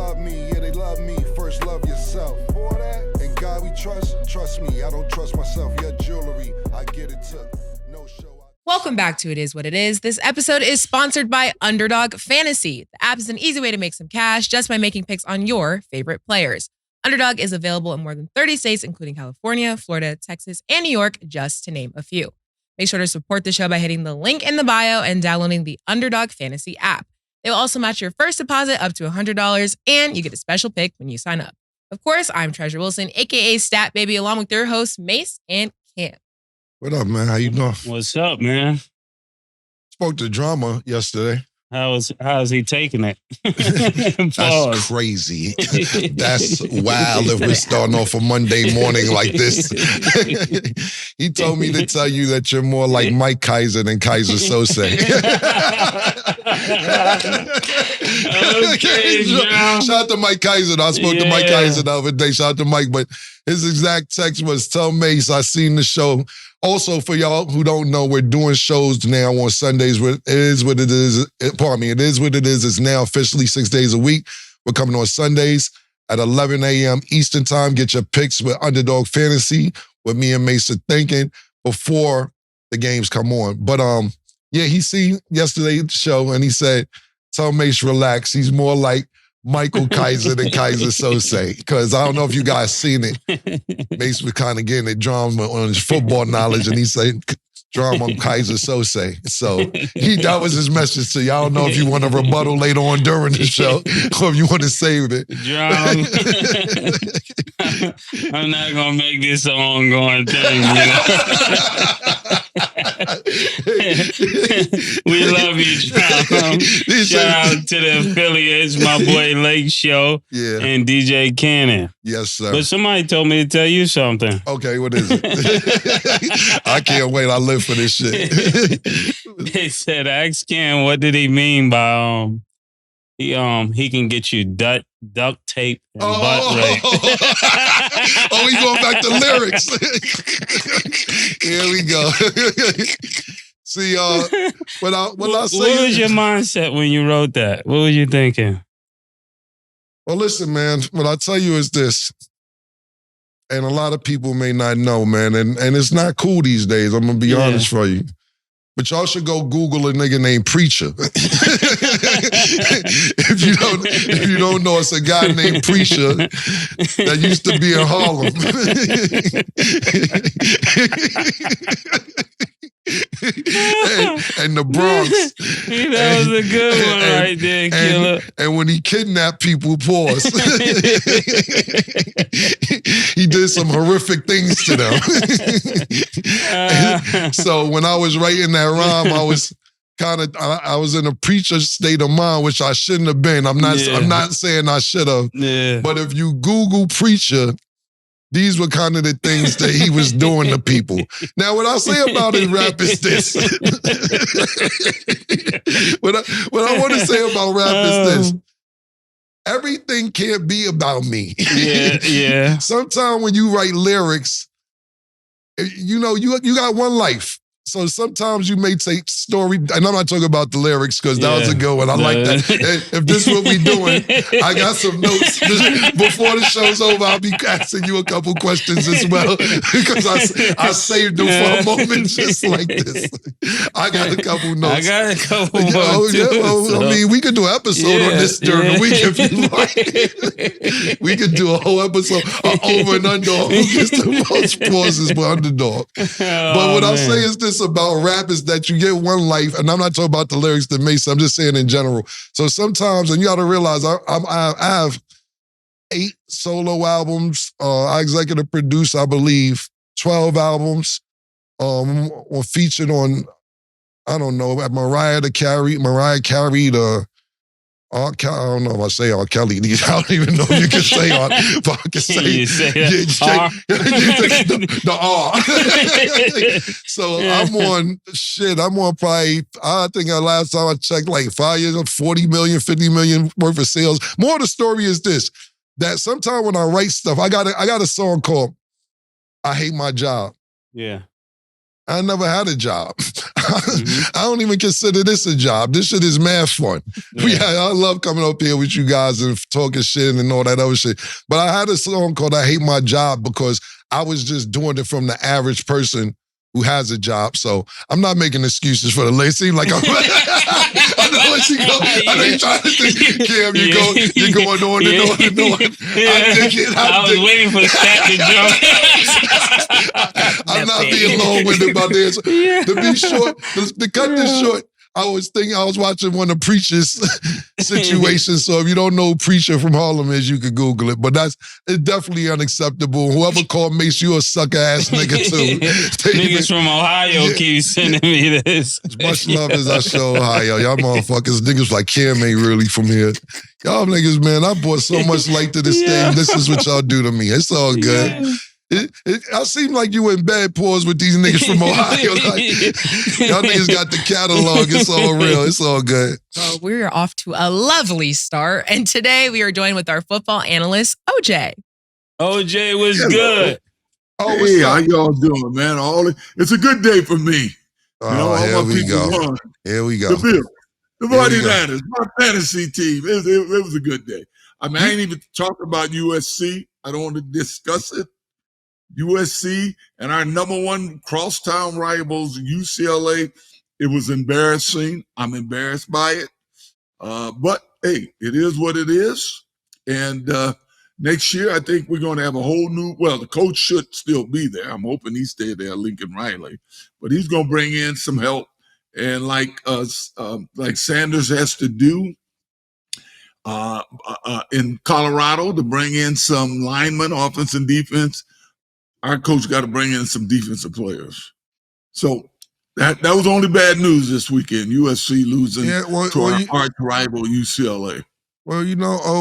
love me, yeah, they love me. First love yourself. For that, and God we trust me. I don't trust myself. Your jewelry, I get it took. No show. Welcome back to It Is What It Is. This episode is sponsored by Underdog Fantasy. The app is an easy way to make some cash just by making picks on your favorite players. Underdog is available in more than 30 states, including California, Florida, Texas, and New York, just to name a few. Make sure to support the show by hitting the link in the bio and downloading the Underdog Fantasy app. They will also match your first deposit up to $100, and you get a special pick when you sign up. Of course, I'm Treasure Wilson, aka Stat Baby, along with your hosts, Mase and Cam. What up, man? How you doing? What's up, man? Spoke to Drama yesterday. How's he taking it? That's crazy. That's wild if we're starting off a Monday morning like this. He told me to tell you that you're more like Mike Kaiser than Kaiser Sose. Okay, shout out to Mike Kaiser. I spoke to Mike Kaiser the other day. Shout out to Mike. But his exact text was, tell Mase I seen the show. Also, for y'all who don't know, we're doing shows now on Sundays. It is what it is. It is what it is. It's now officially 6 days a week. We're coming on Sundays at 11 a.m. Eastern time. Get your picks with Underdog Fantasy with me and Mase thinking before the games come on. But he seen yesterday's show and he said, tell Mase relax. He's more like Michael Kaiser than Kaiser Sose. Because I don't know if you guys seen it. Mase was kind of getting it drama on his football knowledge, and he said, drama on Kaiser Sose. So that was his message to you. I don't know if you want to rebuttal later on during the show or if you want to save it. Drama. I'm not going to make this an ongoing thing, you know? We love you, Drama. Shout out to the affiliates, my boy Lake Show and DJ Cannon. Yes, sir. But somebody told me to tell you something. Okay, what is it? I can't wait. I live for this shit. They said, ask Ken, what did he mean by he can get you duct tape and butt rape. We going back to lyrics. Here we go. See, what was your mindset when you wrote that? What were you thinking? Well, listen, man, what I tell you is this, and a lot of people may not know, man, and it's not cool these days. I'm going to be honest for you. But y'all should go Google a nigga named Preacher. If you don't know, it's a guy named Preacher that used to be in Harlem. and the Bronx. That was a good one right there, killer. And when he kidnapped people, pause. He did some horrific things to them. So when I was writing that rhyme, I was I was in a preacher state of mind, which I shouldn't have been. I'm not saying I should have. Yeah. But if you Google Preacher, these were kind of the things that he was doing to people. Now, what I say about his rap is this. What I want to say about rap is this. Everything can't be about me. Yeah. Sometimes when you write lyrics, you got one life. So sometimes you may take story, and I'm not talking about the lyrics because that was a good one. I like that. If this is what we doing, I got some notes. Before the show's over, I'll be asking you a couple questions as well because I saved them for a moment just like this. I got a couple notes. I got a couple more too. I mean, we could do an episode on this during the week if you like. We could do a whole episode over and under who gets the most pauses with Underdog. But what I'll say is this about rap is that you get one life, and I'm not talking about the lyrics that Mase, I'm just saying in general. So sometimes, and you got to realize, I have 8 solo albums. I executive produce, I believe, 12 albums. Featured on, I don't know, Mariah carried I don't know if I say R. Kelly. I don't even know if you can say R, but I can say you say R. the R. So I'm on probably, I think last time I checked, like 5 years, 40 million, 50 million worth of sales. More of the story is this, that sometimes when I write stuff, I got a song called I Hate My Job. Yeah. I never had a job. I don't even consider this a job. This shit is mad fun. Yeah. I love coming up here with you guys and talking shit and all that other shit. But I had a song called I Hate My Job because I was just doing it from the average person who has a job. So I'm not making excuses for the late. It seems like I'm I know what you go. I know you're trying to think, Cam, you're going on and on and on. I was waiting for the stat to jump. I'm not being long-winded about this. To be short, to cut this short, I was watching one of Preacher's situations. So if you don't know who Preacher from Harlem is, you could Google it. But it's definitely unacceptable. Whoever called Mase, you a sucker ass nigga too. Niggas from Ohio keep sending me this. As much love as I show Ohio. Y'all motherfuckers, niggas like Cam ain't really from here. Y'all niggas, man, I brought so much light to this thing. This is what y'all do to me. It's all good. Yeah. I seem like you in bad pause with these niggas from Ohio. Like, y'all niggas got the catalog. It's all real. It's all good. Well, we're off to a lovely start. And today we are joined with our football analyst, OJ. OJ was good. Oh, hey, how y'all doing, man? It's a good day for me. Here we go. Here we go. The Bills, the 49ers, my fantasy team. It was a good day. I mean, I ain't even talking about USC. I don't want to discuss it. USC and our number one crosstown rivals, UCLA. It was embarrassing. I'm embarrassed by it. But hey, it is what it is. And next year, I think we're going to have a whole new, the coach should still be there. I'm hoping he stay there, Lincoln Riley. But he's going to bring in some help. And like Sanders has to do in Colorado to bring in some linemen, offense and defense, our coach got to bring in some defensive players. So that was only bad news this weekend. USC losing to our arch rival UCLA. Well,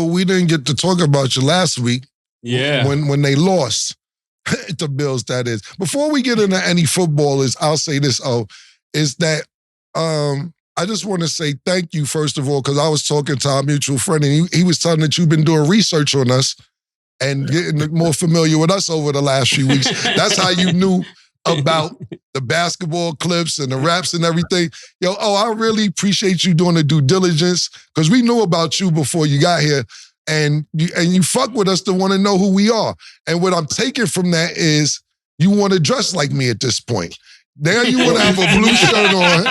we didn't get to talk about you last week. Yeah. When they lost the Bills, that is. Before we get into any footballers, I'll say this, is that I just want to say thank you, first of all, because I was talking to our mutual friend, and he was telling that you've been doing research on us and getting more familiar with us over the last few weeks. That's how you knew about the basketball clips and the raps and everything. I really appreciate you doing the due diligence because we knew about you before you got here, and you fuck with us to want to know who we are. And what I'm taking from that is you want to dress like me at this point. Now you want to have a blue shirt on,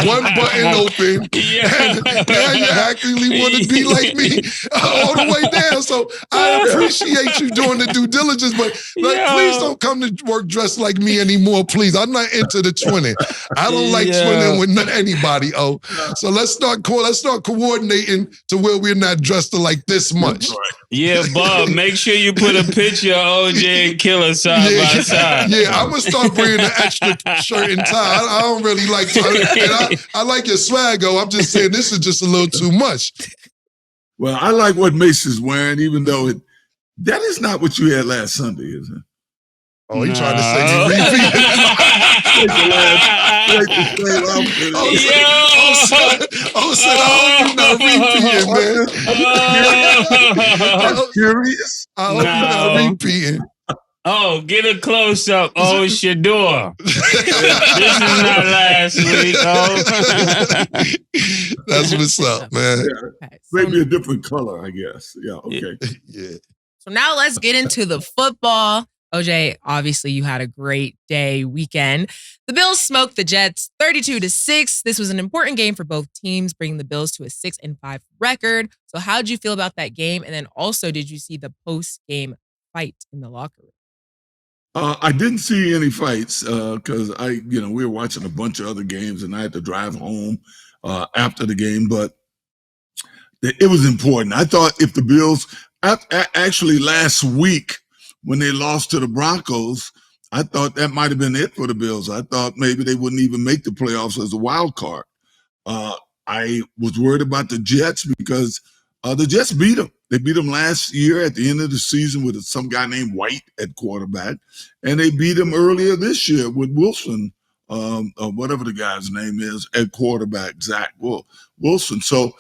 one button open, and now you actually want to be like me all the way down. So I appreciate you doing the due diligence, but please don't come to work dressed like me anymore, please. I'm not into the twinning. I don't like twinning with anybody, So let's start coordinating to where we're not dressed like this much. Yeah, Bob, make sure you put a picture of OJ and Killer side by side. Yeah, I'm going to start bringing an extra shirt and tie. I don't really like tie. I like your swaggo. I'm just saying this is just a little too much. Well, I like what Mase is wearing, even though that is not what you had last Sunday, is it? Oh, he trying to say you repeat. I hope you're not repeating, man. I'm curious. I hope you're not repeating. Oh, get a close up. Oh, Shador. This is not last week. That's what's up, man. Yeah. Okay, maybe a different color, I guess. Yeah, okay. Yeah. So now let's get into the football. OJ, obviously you had a great weekend. The Bills smoked the Jets 32-6. This was an important game for both teams, bringing the Bills to a 6-5 record. So how'd you feel about that game? And then also, did you see the post-game fight in the locker room? I didn't see any fights because we were watching a bunch of other games and I had to drive home after the game, but it was important. I thought if the Bills, actually last week when they lost to the Broncos, I thought that might have been it for the Bills. I thought maybe they wouldn't even make the playoffs as a wild card. I was worried about the Jets because the Jets beat them. They beat them last year at the end of the season with some guy named White at quarterback. And they beat them earlier this year with Wilson, whatever the guy's name is, at quarterback, Zach Wilson. So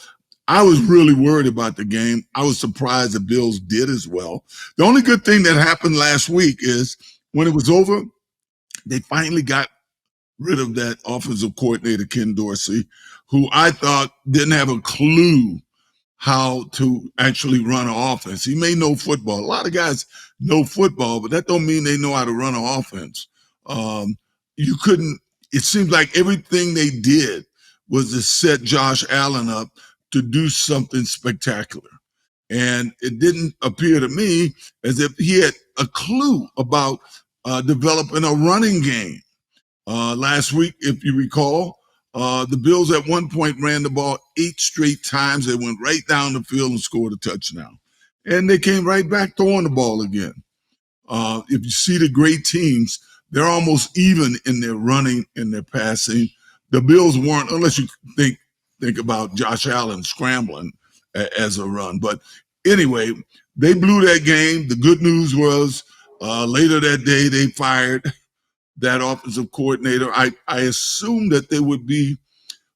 I was really worried about the game. I was surprised the Bills did as well. The only good thing that happened last week is when it was over, they finally got rid of that offensive coordinator, Ken Dorsey, who I thought didn't have a clue how to actually run an offense. He may know football. A lot of guys know football, but that don't mean they know how to run an offense. You couldn't, it seems like everything they did was to set Josh Allen up to do something spectacular. And it didn't appear to me as if he had a clue about developing a running game. Last week, if you recall, the Bills at one point ran the ball 8 straight times. They went right down the field and scored a touchdown. And they came right back throwing the ball again. If you see the great teams, they're almost even in their running and their passing. The Bills weren't, unless you think about Josh Allen scrambling as a run. But anyway, they blew that game. The good news was later that day they fired that offensive coordinator. I assumed that they would be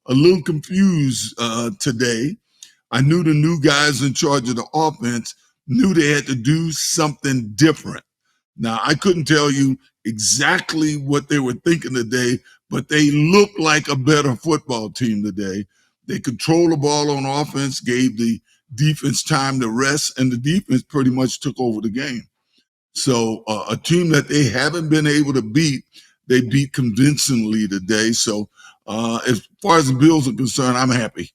a little confused today. I knew the new guys in charge of the offense knew they had to do something different. Now, I couldn't tell you exactly what they were thinking today, but they looked like a better football team today. They controlled the ball on offense, gave the defense time to rest, and the defense pretty much took over the game. So a team that they haven't been able to beat, they beat convincingly today. So as far as the Bills are concerned, I'm happy.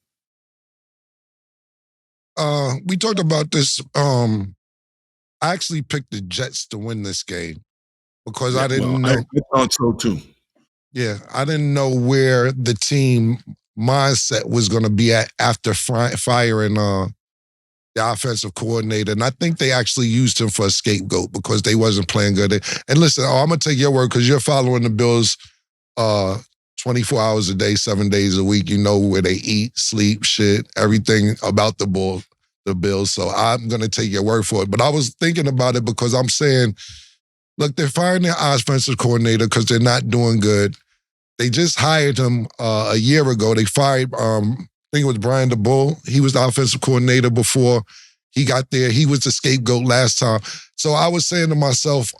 We talked about this. I actually picked the Jets to win this game because I didn't know. I thought so too. Yeah, I didn't know where the team mindset was going to be at after firing the offensive coordinator. And I think they actually used him for a scapegoat because they wasn't playing good. And listen, I'm going to take your word because you're following the Bills 24 hours a day, 7 days a week. You know where they eat, sleep, shit, everything about the Bills. So I'm going to take your word for it. But I was thinking about it because I'm saying, look, they're firing their offensive coordinator because they're not doing good. They just hired him a year ago. They fired, I think it was Brian DeBull. He was the offensive coordinator before he got there. He was the scapegoat last time. So I was saying to myself,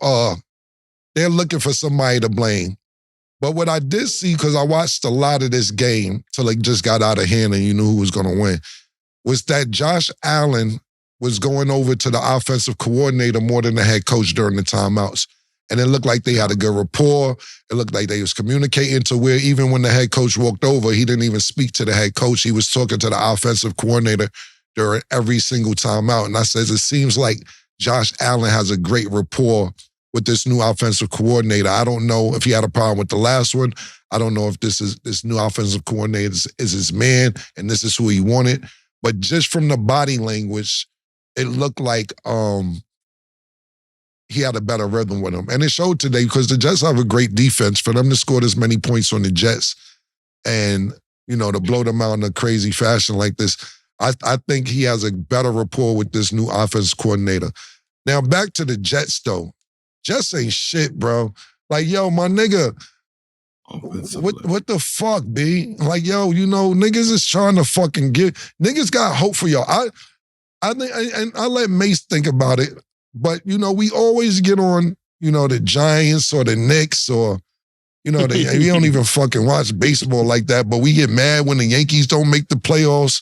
they're looking for somebody to blame. But what I did see, because I watched a lot of this game till it just got out of hand and you knew who was going to win, was that Josh Allen was going over to the offensive coordinator more than the head coach during the timeouts. And it looked like they had a good rapport. It looked like they was communicating to where even when the head coach walked over, he didn't even speak to the head coach. He was talking to the offensive coordinator during every single timeout. And I says, it seems like Josh Allen has a great rapport with this new offensive coordinator. I don't know if he had a problem with the last one. I don't know if this new offensive coordinator is his man and this is who he wanted. But just from the body language, it looked like he had a better rhythm with him. And it showed today because the Jets have a great defense. For them to score this many points on the Jets and, you know, to blow them out in a crazy fashion like this, I think he has a better rapport with this new offense coordinator. Now, back to the Jets, though. Jets ain't shit, bro. Like, yo, my nigga, what the fuck, B? Like, yo, you know, niggas is trying to fucking niggas got hope for y'all. I think, and I let Mase think about it, but, you know, we always get on, you know, the Giants or the Knicks or, you know, we don't even fucking watch baseball like that, but we get mad when the Yankees don't make the playoffs.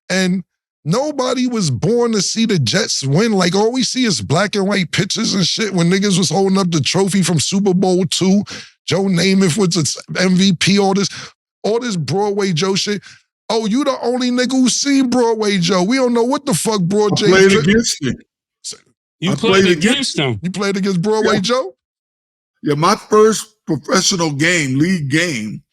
And nobody was born to see the Jets win. Like, all we see is black and white pictures and shit when niggas was holding up the trophy from Super Bowl II. Joe Namath was its MVP, all this Broadway Joe shit. Oh, you the only nigga who seen Broadway Joe. We don't know what the fuck Broadway Joe. Played against him. You played against him. You played against Broadway Joe? Yeah, my first professional game, league game,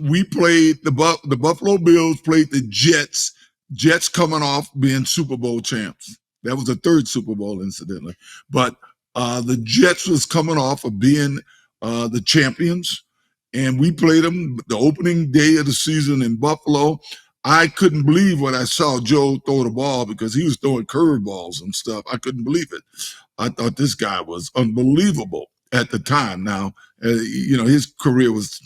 we played the Buffalo Bills played the Jets. Jets coming off being Super Bowl champs. That was the third Super Bowl, incidentally. But the Jets was coming off of being the champions, and we played them the opening day of the season in Buffalo. I couldn't believe when I saw Joe throw the ball because he was throwing curveballs and stuff. I couldn't believe it. I thought this guy was unbelievable at the time. Now, you know, his career was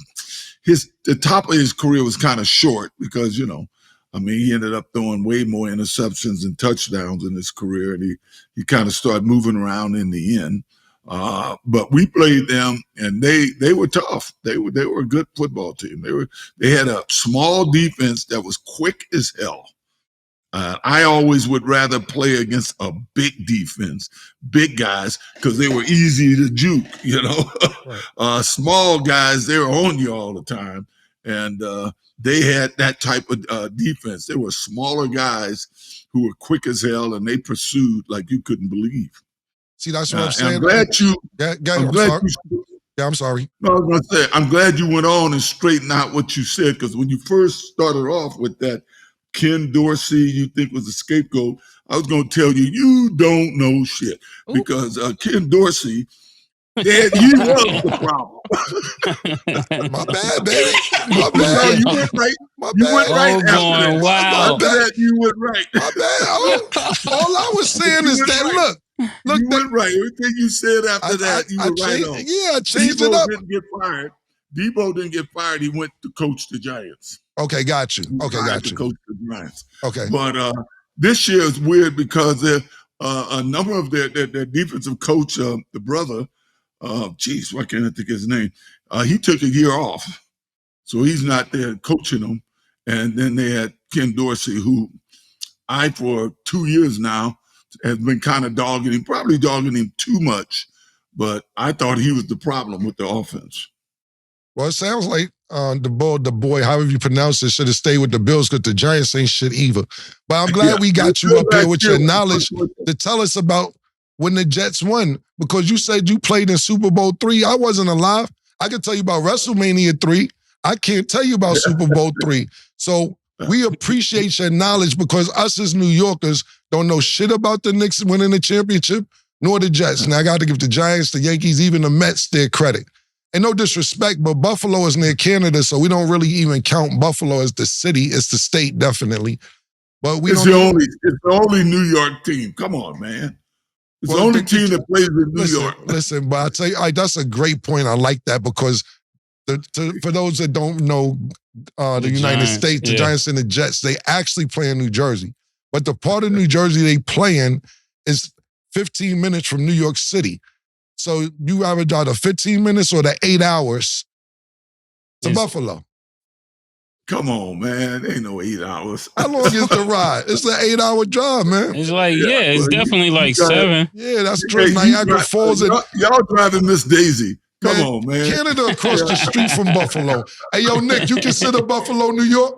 the top of his career was kind of short because, you know, I mean, he ended up throwing way more interceptions and touchdowns in his career, and he kind of started moving around in the end. But we played them, and they were tough. They were a good football team. They had a small defense that was quick as hell. I always would rather play against a big defense, big guys, because they were easy to juke. Right. Small guys, they were on you all the time, and they had that type of defense. They were smaller guys who were quick as hell, and they pursued like you couldn't believe. See, that's what I'm saying. I'm glad you. I'm sorry. No, I was going to say, I'm glad you went on and straightened out what you said, because when you first started off with that Ken Dorsey, you think was a scapegoat, I was going to tell you, you don't know shit. Ooh. Because Ken Dorsey, he was the problem. My bad, baby. My bad. No, you went right. My you bad. went right after that. Wow. After that, you went right. My bad. All I was saying is that, right. Look, you went right. Everything you said after that, you were right on. Yeah, I changed it up. Didn't get fired. Debo didn't get fired. He went to coach the Giants. Okay, got you. To coach the Giants. Okay. But this year is weird because a number of their defensive coach, the brother, why can't I think of his name? He took a year off. So he's not there coaching them. And then they had Ken Dorsey, who for 2 years now, has been kind of probably dogging him too much, but I thought he was the problem with the offense. Well, it sounds like the boy, however you pronounce it, should have stayed with the Bills because the Giants ain't shit either. But I'm glad we got you up here with your knowledge to tell us about when the Jets won, because you said you played in Super Bowl III. I wasn't alive. I can tell you about WrestleMania 3. I can't tell you about Super Bowl III. So we appreciate your knowledge, because us as New Yorkers don't know shit about the Knicks winning the championship, nor the Jets. Now, I got to give the Giants, the Yankees, even the Mets their credit. And no disrespect, but Buffalo is near Canada, so we don't really even count Buffalo as the city. It's the state, definitely. But it's the only New York team. Come on, man. It's the only team that plays in New York. Listen, but I tell you, that's a great point. I like that, because for those that don't know the United States, the Giants and the Jets, they actually play in New Jersey. But the part of New Jersey they play in is 15 minutes from New York City. So you either drive the 15 minutes or the 8 hours to Buffalo. Come on, man. Ain't no 8 hours. How long is the ride? It's an 8-hour drive, man. It's like, it's definitely like 7. Yeah, that's true. Niagara Falls. Y'all driving Miss Daisy. Come on, man. Canada across the street from Buffalo. Hey, yo, Nick, you consider Buffalo, New York?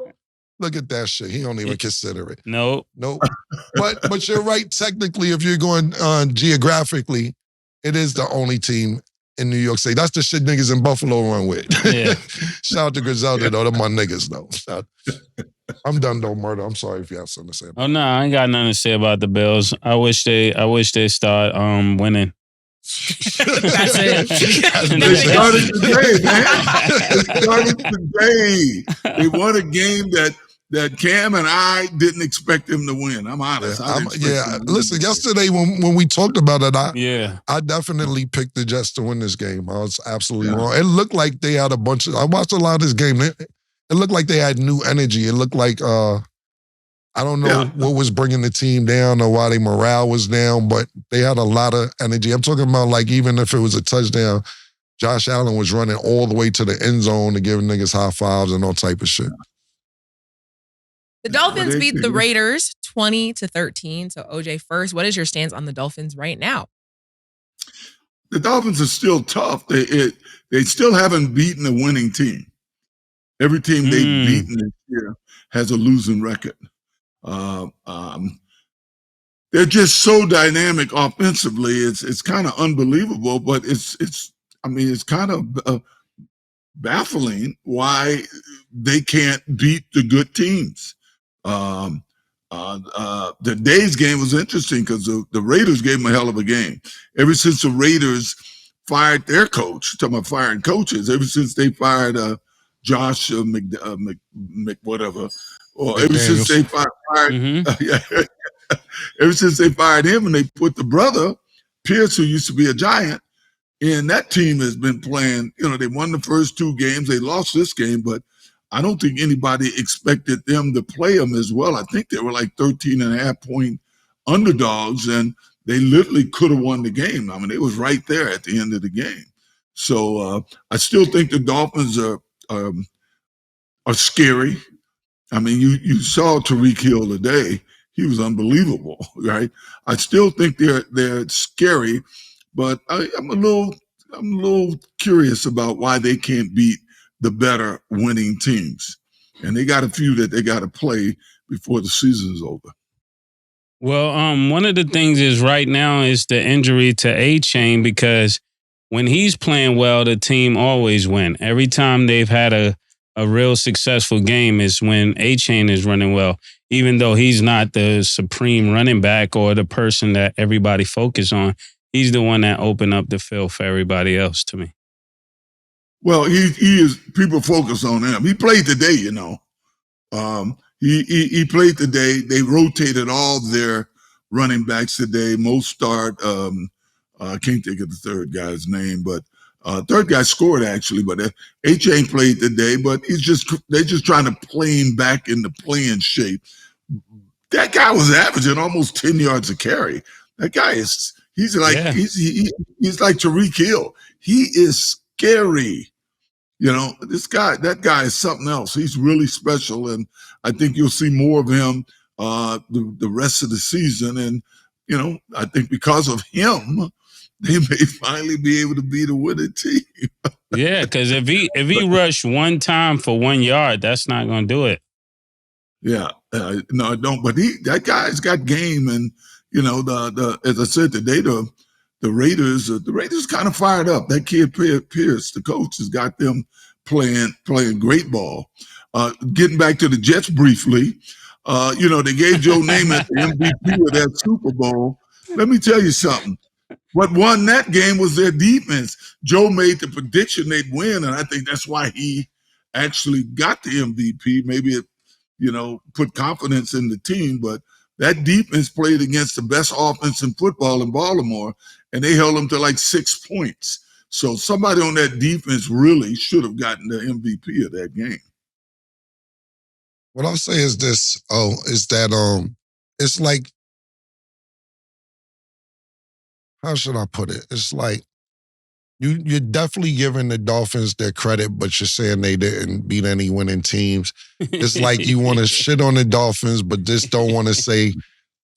Look at that shit. He don't even consider it. Nope. But you're right. Technically, if you're going geographically, it is the only team in New York City. That's the shit niggas in Buffalo run with. Yeah. Shout out to Griselda, though. They're my niggas, though. I'm done, though, Murder. I'm sorry if you have something to say. Oh, no, I ain't got nothing to say about the Bills. I wish they start winning. That's it. They started today, man. They started today. They won a game that Cam and I didn't expect them to win. I'm honest. Listen, yesterday when we talked about it, I definitely picked the Jets to win this game. I was absolutely wrong. It looked like they had I watched a lot of this game. It looked like they had new energy. It looked like, I don't know what was bringing the team down or why their morale was down, but they had a lot of energy. I'm talking about, like, even if it was a touchdown, Josh Allen was running all the way to the end zone to give niggas high fives and all type of shit. The Dolphins beat the Raiders 20-13. So, OJ, first, what is your stance on the Dolphins right now? The Dolphins are still tough. They still haven't beaten a winning team. Every team they've beaten this year has a losing record. They're just so dynamic offensively. It's kind of unbelievable, but it's kind of baffling why they can't beat the good teams. The Days game was interesting because the Raiders gave them a hell of a game. Ever since the Raiders fired their coach, talking about firing coaches, ever since they fired Josh whatever, or ever since they fired ever since they fired him and they put the brother Pierce, who used to be a Giant, and that team has been playing. They won the first 2 games. They lost this game, but I don't think anybody expected them to play them as well. I think they were like 13.5 point underdogs, and they literally could have won the game. I mean, it was right there at the end of the game. So I still think the Dolphins are scary. I mean, you saw Tyreek Hill today. He was unbelievable, right? I still think they're scary, but I'm a little curious about why they can't beat the better winning teams. And they got a few that they got to play before the season is over. Well, one of the things is right now is the injury to A-Chain, because when he's playing well, the team always win. Every time they've had a real successful game is when A-Chain is running well, even though he's not the supreme running back or the person that everybody focus on. He's the one that opened up the field for everybody else to me. Well, he is. People focus on him. He played today, you know. He played today. They rotated all their running backs today. Most start. I can't think of the third guy's name, but third guy scored actually. But A-Chain played today. But they're just trying to play him back into playing shape. That guy was averaging almost 10 yards a carry. That guy is. He's like he's like Tyreek Hill. He is scary. You know, that guy is something else. He's really special, and I think you'll see more of him the rest of the season. And you know, I think because of him, they may finally be able to beat a winning team. Yeah, because if he rushed one time for 1 yard, that's not going to do it. Yeah, no, I don't. But that guy's got game, and you know, the as I said today, the Raiders kind of fired up. That kid Pierce, the coach, has got them playing great ball. Getting back to the Jets briefly, you know, they gave Joe Namath the MVP of that Super Bowl. Let me tell you something. What won that game was their defense. Joe made the prediction they'd win, and I think that's why he actually got the MVP. Maybe it, you know, put confidence in the team, but that defense played against the best offense in football in Baltimore, and they held them to like 6 points. So somebody on that defense really should have gotten the MVP of that game. What I'll say is this, is that it's like, how should I put it? It's like you're definitely giving the Dolphins their credit, but you're saying they didn't beat any winning teams. It's like you want to shit on the Dolphins, but just don't want to say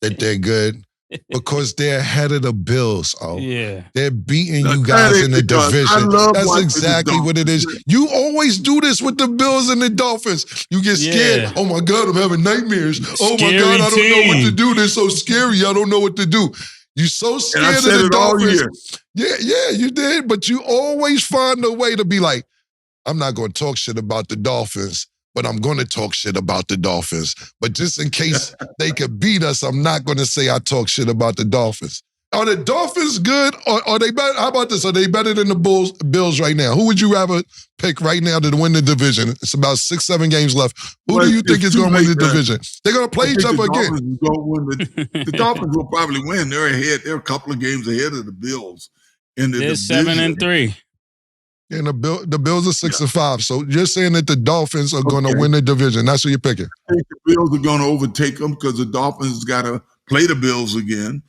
that they're good because they're ahead of the Bills. Oh, yeah, they're beating you guys in the division. That's exactly what it is. You always do this with the Bills and the Dolphins. You get scared. Yeah. Oh my God, I'm having nightmares. Oh my God, I don't know what to do. They're so scary. I don't know what to do. You're so scared of the Dolphins. Yeah, you did. But you always find a way to be like, I'm not going to talk shit about the Dolphins, but I'm going to talk shit about the Dolphins. But just in case they could beat us, I'm not going to say I talk shit about the Dolphins. Are the Dolphins good? Or are they better? How about this? Are they better than the Bills right now? Who would you rather pick right now to win the division? It's about 6-7 games left. Who do you think is going to win the division? They're going to play each other again. The Dolphins will probably win. They're ahead. They're a couple of games ahead of the Bills in the division. 7-3. And the Bills are 6-5. So you're saying that the Dolphins are going to win the division. That's what you're picking. I think the Bills are going to overtake them because the Dolphins got to play the Bills again.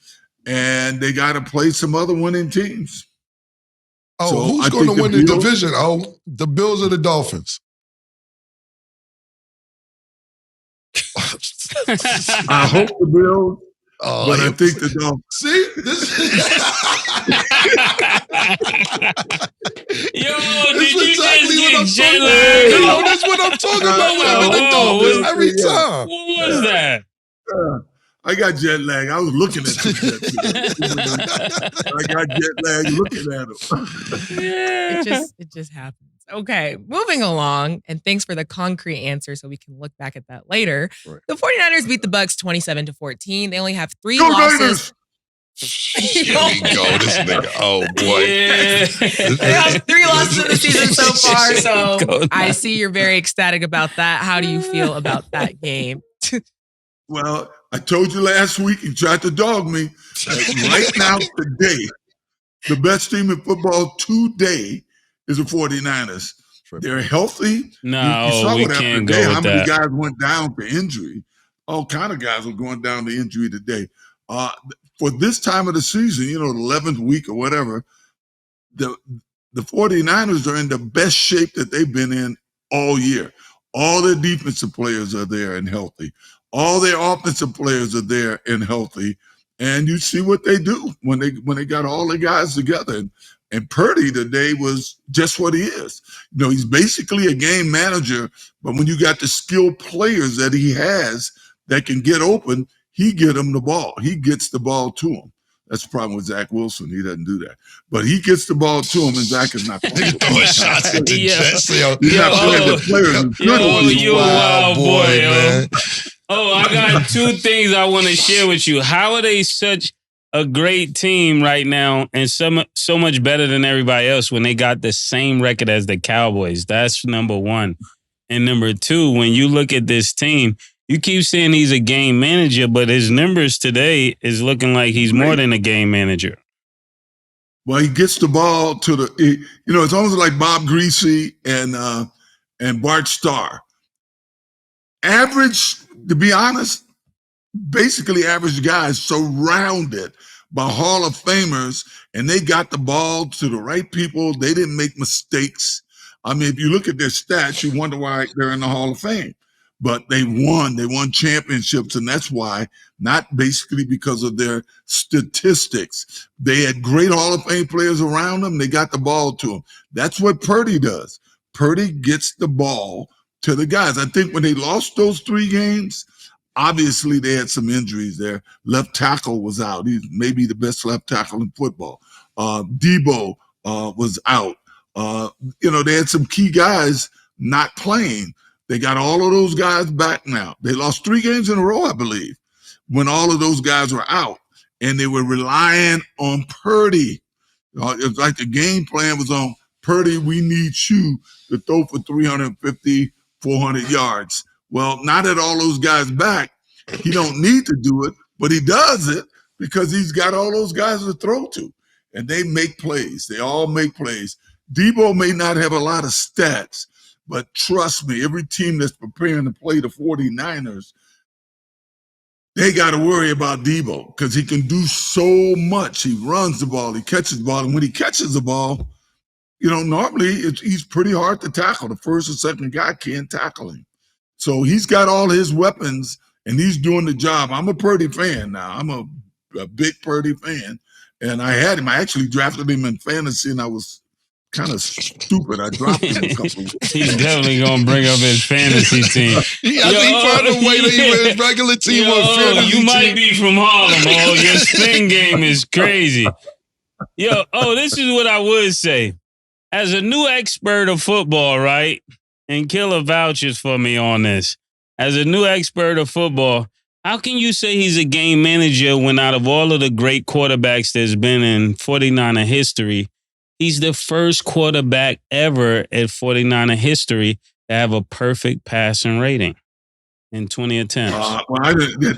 And they got to play some other winning teams. Oh, so who's going to win the division? Oh, the Bills or the Dolphins? I hope the Bills, but I think the Dolphins. See? This did you exactly just get jet lag? No, that's what I'm talking about with the Dolphins every time. What was that? I got jet lag. I was looking at you. I got jet lag looking at him. Yeah. It just happens. Okay, moving along, and thanks for the concrete answer so we can look back at that later. Right. The 49ers beat the Bucs 27-14. They only have 3 losses. Here we go, this nigga. Oh boy. Yeah. They have 3 losses in the season so far, so I see you're very ecstatic about that. How do you feel about that game? Well, I told you last week, you tried to dog me. Right now, today, the best team in football today is the 49ers. They're healthy. No, you saw we can't go today, with how many that. guys went down to injury. All kind of guys are going down to injury today. For this time of the season, the 11th week or whatever, the 49ers are in the best shape that they've been in all year. All their defensive players are there and healthy. All their offensive players are there and healthy. And you see what they do when they got all the guys together. And Purdy today was just what he is. He's basically a game manager, but when you got the skilled players that he has that can get open, he get them the ball. He gets the ball to them. That's the problem with Zach Wilson. He doesn't do that. But he gets the ball to him, and Zach is not playing. Throwing shots at the chest. He's not playing the players. You're a wild boy, man. I got two things I want to share with you. How are they such a great team right now and so much better than everybody else when they got the same record as the Cowboys? That's number one. And number two, when you look at this team, you keep saying he's a game manager, but his numbers today is looking like he's more than a game manager. Well, he gets the ball to it's almost like Bob Greasy and Bart Starr. Average, to be honest, basically average guys surrounded by Hall of Famers, and they got the ball to the right people. They didn't make mistakes. I mean, if you look at their stats, you wonder why they're in the Hall of Fame. But they won championships, and that's why, not basically because of their statistics. They had great Hall of Fame players around them. They got the ball to them. That's what Purdy does. Purdy gets the ball to the guys. I think when they lost those 3 games, obviously they had some injuries there. Left tackle was out. He's maybe the best left tackle in football. Debo was out. They had some key guys not playing. They got all of those guys back now. They lost 3 games in a row, I believe, when all of those guys were out. And they were relying on Purdy. It's like the game plan was on Purdy, we need you to throw for 350, 400 yards. Well, now that all those guys back, he don't need to do it, but he does it because he's got all those guys to throw to. And they make plays. They all make plays. Debo may not have a lot of stats, but trust me, every team that's preparing to play the 49ers, they got to worry about Debo because he can do so much. He runs the ball, he catches the ball, and when he catches the ball, normally he's pretty hard to tackle. The first or second guy can't tackle him. So he's got all his weapons, and he's doing the job. I'm a Purdy fan now. I'm a big Purdy fan, and I had him. I actually drafted him in fantasy, and I was kind of stupid. I dropped him a couple of weeks. He's definitely gonna bring up his fantasy team. I think found a way to even his regular team or fantasy you might team. be from Harlem. Your spin game is crazy. This is what I would say. As a new expert of football, right? And Killer vouches for me on this. As a new expert of football, how can you say he's a game manager when out of all of the great quarterbacks there's been in 49er history, he's the first quarterback ever at 49er history to have a perfect passing rating in 20 attempts?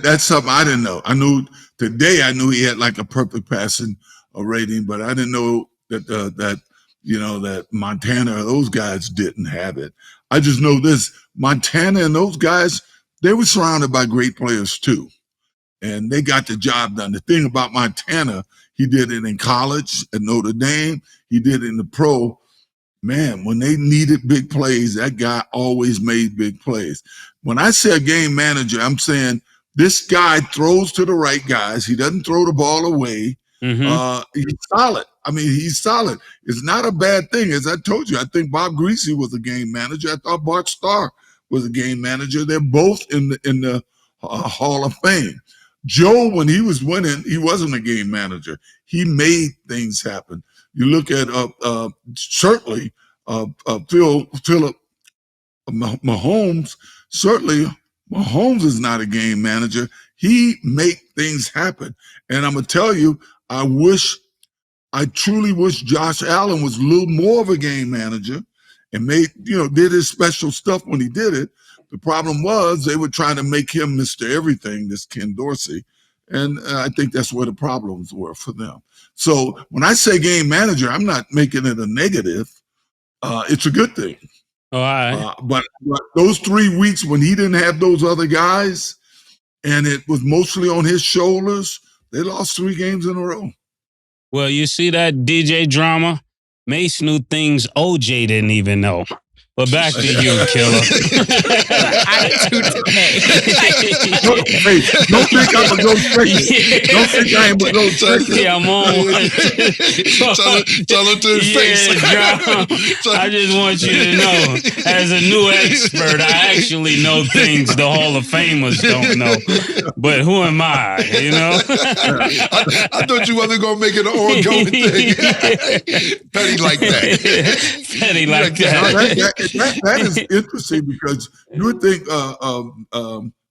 That's something I didn't know. I knew he had like a perfect passing rating, but I didn't know that Montana or those guys didn't have it. I just know this: Montana and those guys, they were surrounded by great players too, and they got the job done. The thing about Montana, he did it in college at Notre Dame. He did it in the pro. Man, when they needed big plays, that guy always made big plays. When I say a game manager, I'm saying this guy throws to the right guys. He doesn't throw the ball away. Mm-hmm. He's solid. I mean, he's solid. It's not a bad thing. As I told you, I think Bob Greasy was a game manager. I thought Bart Starr was a game manager. They're both in the Hall of Fame. Joe, when he was winning, he wasn't a game manager. He made things happen. You look at certainly Philip Mahomes. Certainly, Mahomes is not a game manager. He make things happen. And I'm gonna tell you, I truly wish Josh Allen was a little more of a game manager and did his special stuff when he did it. The problem was they were trying to make him Mr. Everything, this Ken Dorsey. And I think that's where the problems were for them. So when I say game manager, I'm not making it a negative. It's a good thing. All right. But those 3 weeks when he didn't have those other guys and it was mostly on his shoulders, They lost 3 games in a row. Well, you see that DJ drama? Mase knew things OJ didn't even know. But back to you, Killer. Attitude today. Hey, don't think I'm going to go second. Don't think I am going to go second. Yeah, I'm on. Tell him to his face. I just want you to know, as a new expert, I actually know things the Hall of Famers don't know. But who am I, you know? I thought you wasn't going to make it an ongoing thing. Petty like that. Petty like that. That is interesting because you would think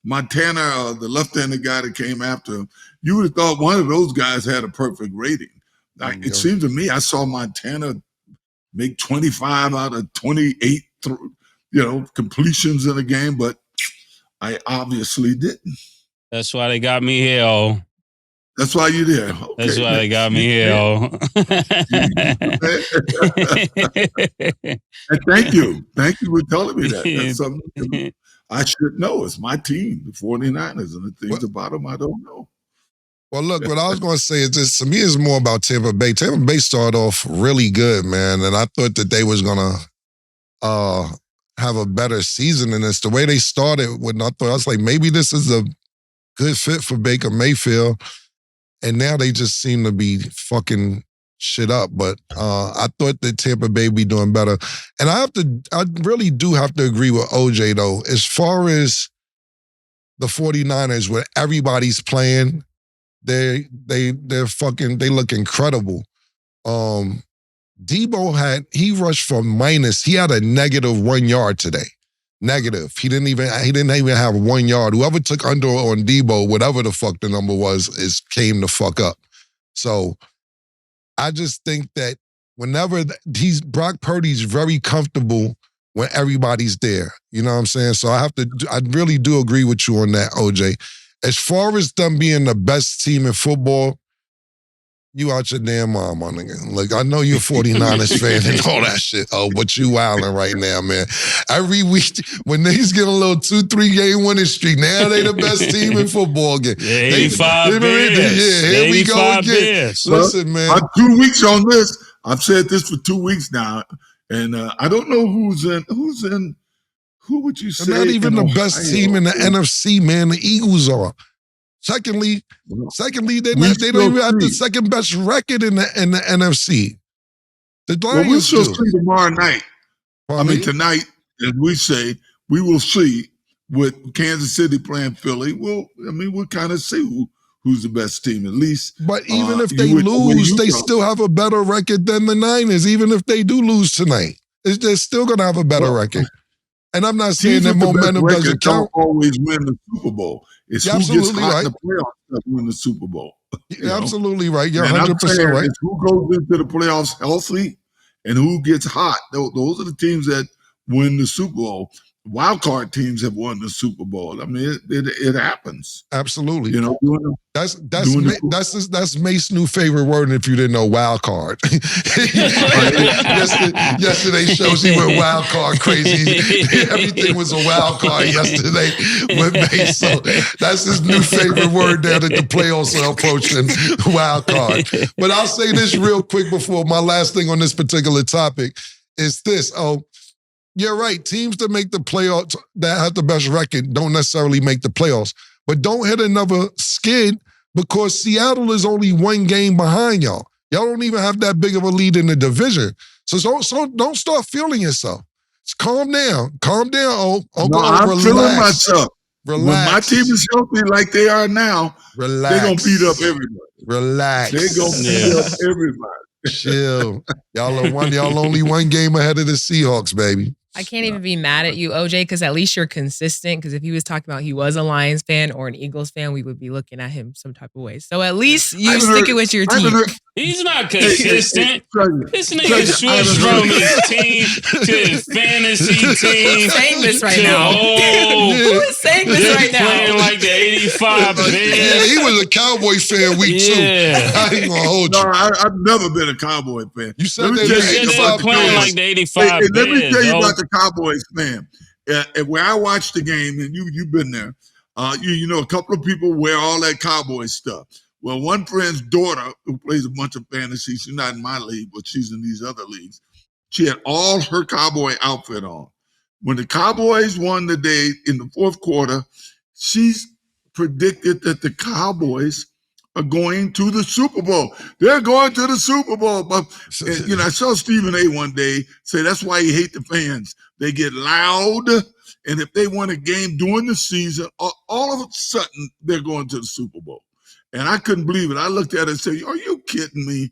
Montana, the left-handed guy that came after him, you would have thought one of those guys had a perfect rating. Like, it seems to me I saw Montana make 25 out of 28, completions in a game, but I obviously didn't. That's why they got me here, oh. That's why you're there. Okay. That's why they got me here, oh. And thank you. Thank you for telling me that. That's something I should know. It's my team, the 49ers, and the things about them I don't know. Well, look, what I was going to say is this. To me, it's more about Tampa Bay. Tampa Bay started off really good, man, and I thought that they was going to have a better season than this. The way they started, I was like, maybe this is a good fit for Baker Mayfield. And now they just seem to be fucking shit up. But I thought that Tampa Bay be doing better. And I really do have to agree with OJ, though. As far as the 49ers, where everybody's playing, they look incredible. Debo he rushed for minus. He had a negative 1 yard today. Negative. He didn't even have 1 yard. Whoever took under on Debo, whatever the fuck the number was, came the fuck up. So I just think that whenever Brock Purdy's very comfortable when everybody's there. You know what I'm saying? So I really do agree with you on that, OJ. As far as them being the best team in football, you out your damn mom, my nigga. Like, I know you're a 49ers fan and all that shit. Oh, but you wilding right now, man. Every week, when they get a little 2-3 game winning streak, now they the best team in football again. Yeah, 85 Bears. Yeah, here we go again. Bears. Listen, man. I'm 2 weeks on this. I've said this for 2 weeks now. And I don't know who's in. Who would you say? They're not even the best team in the NFC, man. The Eagles are. Secondly, they don't even have the second best record in the NFC. The Lions we'll see tomorrow night. Tonight, as we say, we will see with Kansas City playing Philly. We'll kind of see who's the best team at least. But even if they lose, they still have a better record than the Niners. Even if they do lose tonight, they're still going to have a better record. And I'm not saying that momentum doesn't count. Don't always win the Super Bowl. It's who gets hot in the playoffs that win the Super Bowl. You're absolutely right. You're 100% right. It's who goes into the playoffs healthy and who gets hot. Those are the teams that win the Super Bowl. Wild card teams have won the Super Bowl. I mean, it happens. Absolutely. You know, that's Mace's new favorite word. If you didn't know, wild card. Yesterday's show, she went wild card crazy. Everything was a wild card yesterday with Mace. So that's his new favorite word now that the playoffs are approaching. Wild card. But I'll say this real quick before my last thing on this particular topic is this. You're right. Teams that make the playoffs, that have the best record, don't necessarily make the playoffs. But don't hit another skid because Seattle is only 1 game behind y'all. Y'all don't even have that big of a lead in the division. So don't start feeling yourself. Just calm down. Calm down, I'm feeling myself. Relax. When my team is healthy like they are now, relax. They're going to beat up everybody. Relax. They're going to beat up everybody. Chill. Y'all only 1 game ahead of the Seahawks, baby. I can't even be mad at you, OJ, because at least you're consistent. Because if he was talking about he was a Lions fan or an Eagles fan, we would be looking at him some type of way. So at least you stick it with your team. He's not consistent. This nigga switched from his team to his fantasy team. Who's saying this right now? Who is saying this right now? Playing like the 85 Bears. Yeah, he was a Cowboy fan week 2. I ain't gonna hold you. No, I've never been a Cowboy fan. You said that playing like the 85 Bears. Let me tell you about the Cowboys fan. Where I watched the game, and you've been there, you know, a couple of people wear all that Cowboy stuff. Well, one friend's daughter, who plays a bunch of fantasy, she's not in my league, but she's in these other leagues. She had all her Cowboy outfit on. When the Cowboys won the day in the fourth quarter, she's predicted that the Cowboys are going to the Super Bowl. They're going to the Super Bowl. But, I saw Stephen A. one day say that's why he hates the fans. They get loud, and if they win a game during the season, all of a sudden, they're going to the Super Bowl. And I couldn't believe it. I looked at it and said, are you kidding me?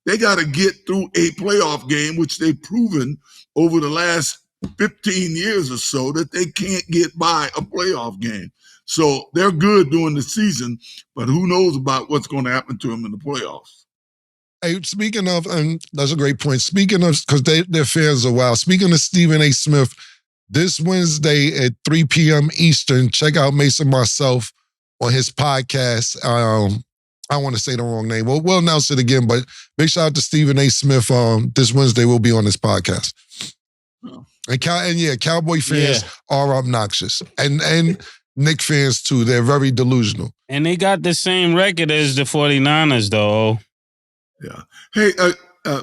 They got to get through a playoff game, which they've proven over the last 15 years or so that they can't get by a playoff game. So they're good during the season, but who knows about what's going to happen to them in the playoffs. Hey, speaking of, and that's a great point. Speaking of, because their fans are wild. Speaking of Stephen A. Smith, this Wednesday at 3 p.m. Eastern, check out Mase and myself on his podcast. I want to say the wrong name. We'll announce it again, but big shout out to Stephen A. Smith. This Wednesday we'll be on this podcast. Oh. And Cowboy fans are obnoxious. And Knick fans too. They're very delusional. And they got the same record as the 49ers, though. Yeah. Hey,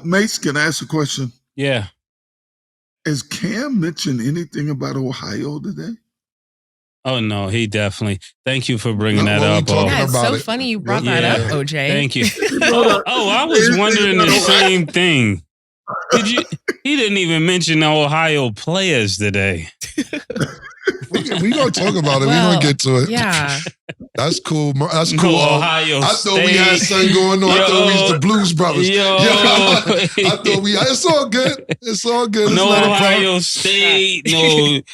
Mase, can I ask a question? Yeah. Has Cam mentioned anything about Ohio today? Oh, no, he definitely. Thank you for bringing that up. Yeah, it's so funny you brought that up, OJ. Thank you. I was wondering the same thing. He didn't even mention the Ohio players today. We gonna talk about it. We gonna get to it. Yeah, that's cool. That's cool. Ohio I thought we had something going on. I thought we was the Blues Brothers. I thought we. It's all good. It's all good. It's no not Ohio State.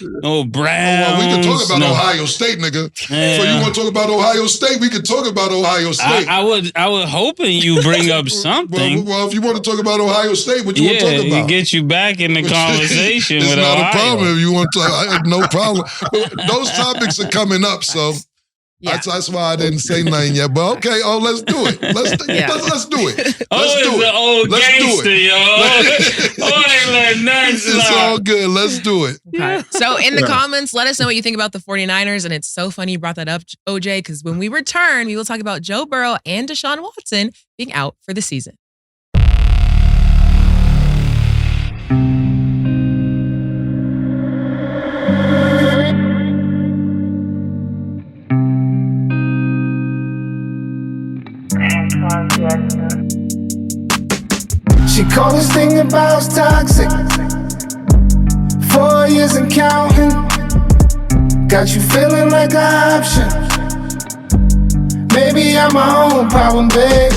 No Browns. Well, we can talk about Ohio State, nigga. Yeah. So you want to talk about Ohio State? We can talk about Ohio State. I was hoping you bring up something. Well, if you want to talk about Ohio State, what you want to talk about? Get you back in the conversation with Ohio. It's not a problem if you want to. No problem. Those topics are coming up, so that's why I didn't say nothing yet. But okay, let's do it. Let's do it. Let's do it. An old gangster, yo. It's all good. Let's do it. Okay. So in the comments, let us know what you think about the 49ers. And it's so funny you brought that up, OJ, because when we return, we will talk about Joe Burrow and Deshaun Watson being out for the season. She called this thing about toxic. 4 years and counting. Got you feeling like an option. Maybe I'm my own problem, babe.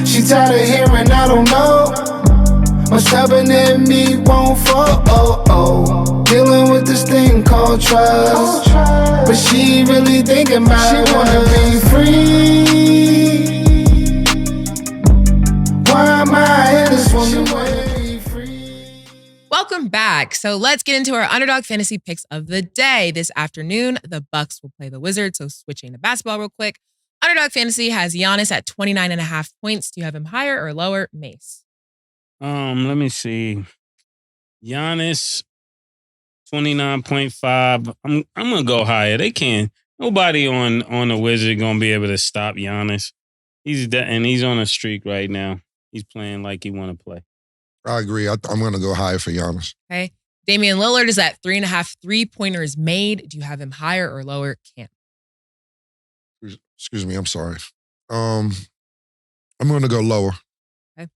She tired of hearing I don't know. My stubborn in me won't fall. Dealing with this thing called trust. But she really thinking about it. She wanna be free. Why am I in this woman way free? Welcome back. So let's get into our underdog fantasy picks of the day. This afternoon, the Bucks will play the Wizards. So switching to basketball real quick. Underdog fantasy has Giannis at 29.5 points. Do you have him higher or lower, Mase? Let me see. Giannis, 29.5. I'm gonna go higher. They can't. Nobody on the Wizard gonna be able to stop Giannis. He's on a streak right now. He's playing like he want to play. I agree. I'm going to go higher for Giannis. Okay. Damian Lillard is at 3.5 3-pointers made. Do you have him higher or lower, Cam? Excuse me. I'm sorry. I'm going to go lower. Okay.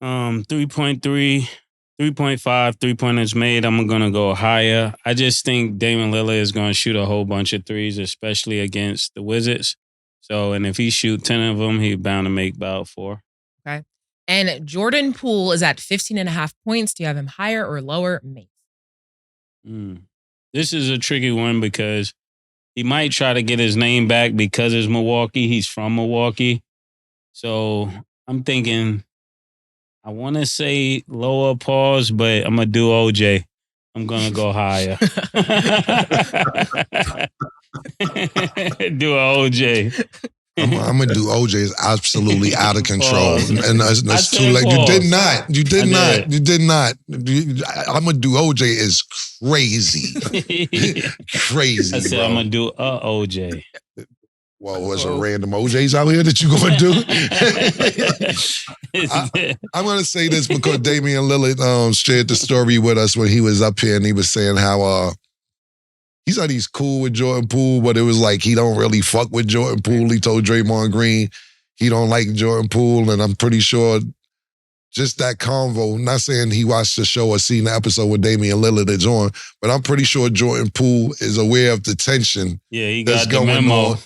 3.3, 3.5 3-pointers made. I'm going to go higher. I just think Damian Lillard is going to shoot a whole bunch of threes, especially against the Wizards. So, and if he shoot 10 of them, he's bound to make about 4. Okay. And Jordan Poole is at 15.5 points. Do you have him higher or lower, Mase? This is a tricky one because he might try to get his name back because it's Milwaukee. He's from Milwaukee. So I'm thinking, I want to say lower pause, but I'm going to do OJ. I'm going to go higher. Do a OJ. I'm gonna do OJ is absolutely out of control, and that's too late. Pause. You did not. I'm gonna do OJ is crazy, crazy. I said bro. I'm gonna do a OJ. Well, was there random OJs out here that you going to do? I'm going to say this because Damian Lillard shared the story with us when he was up here, and he was saying how he said he's cool with Jordan Poole, but it was like he don't really fuck with Jordan Poole. He told Draymond Green he don't like Jordan Poole, and I'm pretty sure just that convo, not saying he watched the show or seen the episode with Damian Lillard is on, but I'm pretty sure Jordan Poole is aware of the tension he that's got the going memo. on.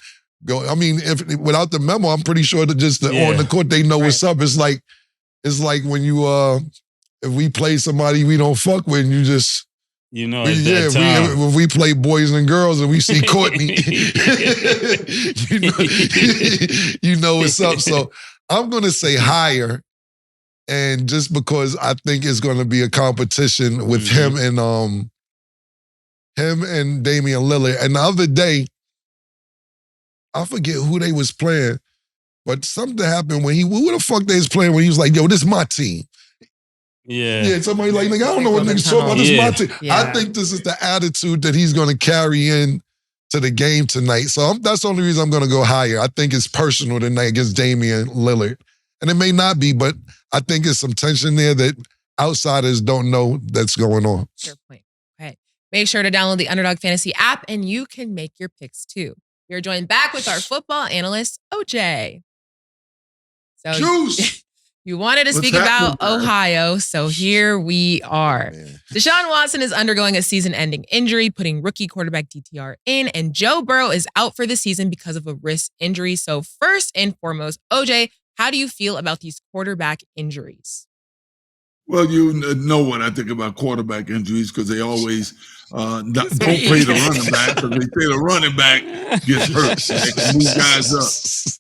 I mean, without the memo, I'm pretty sure that just on the court they know what's up. It's like when you if we play somebody we don't fuck with, and you just if we play boys and girls and we see Courtney, you know what's up. So I'm gonna say higher, and just because I think it's gonna be a competition with him and Damian Lillard. And the other day, I forget who they was playing, but something happened when who the fuck they was playing when he was like, yo, this is my team. Yeah, somebody like, nigga, I don't know what niggas talking about. This is my team. Yeah. I think this is the attitude that he's going to carry in to the game tonight. So that's the only reason I'm going to go higher. I think it's personal tonight against Damian Lillard. And it may not be, but I think there's some tension there that outsiders don't know that's going on. Fair point. Okay. Make sure to download the Underdog Fantasy app and you can make your picks too. We're joined back with our football analyst, OJ. So Juice! You wanted to speak about Ohio, so here we are. Deshaun Watson is undergoing a season-ending injury, putting rookie quarterback DTR in, and Joe Burrow is out for the season because of a wrist injury. So first and foremost, OJ, how do you feel about these quarterback injuries? Well, you know what I think about quarterback injuries because they always don't play the running back because they say the running back gets hurt. They can move guys up.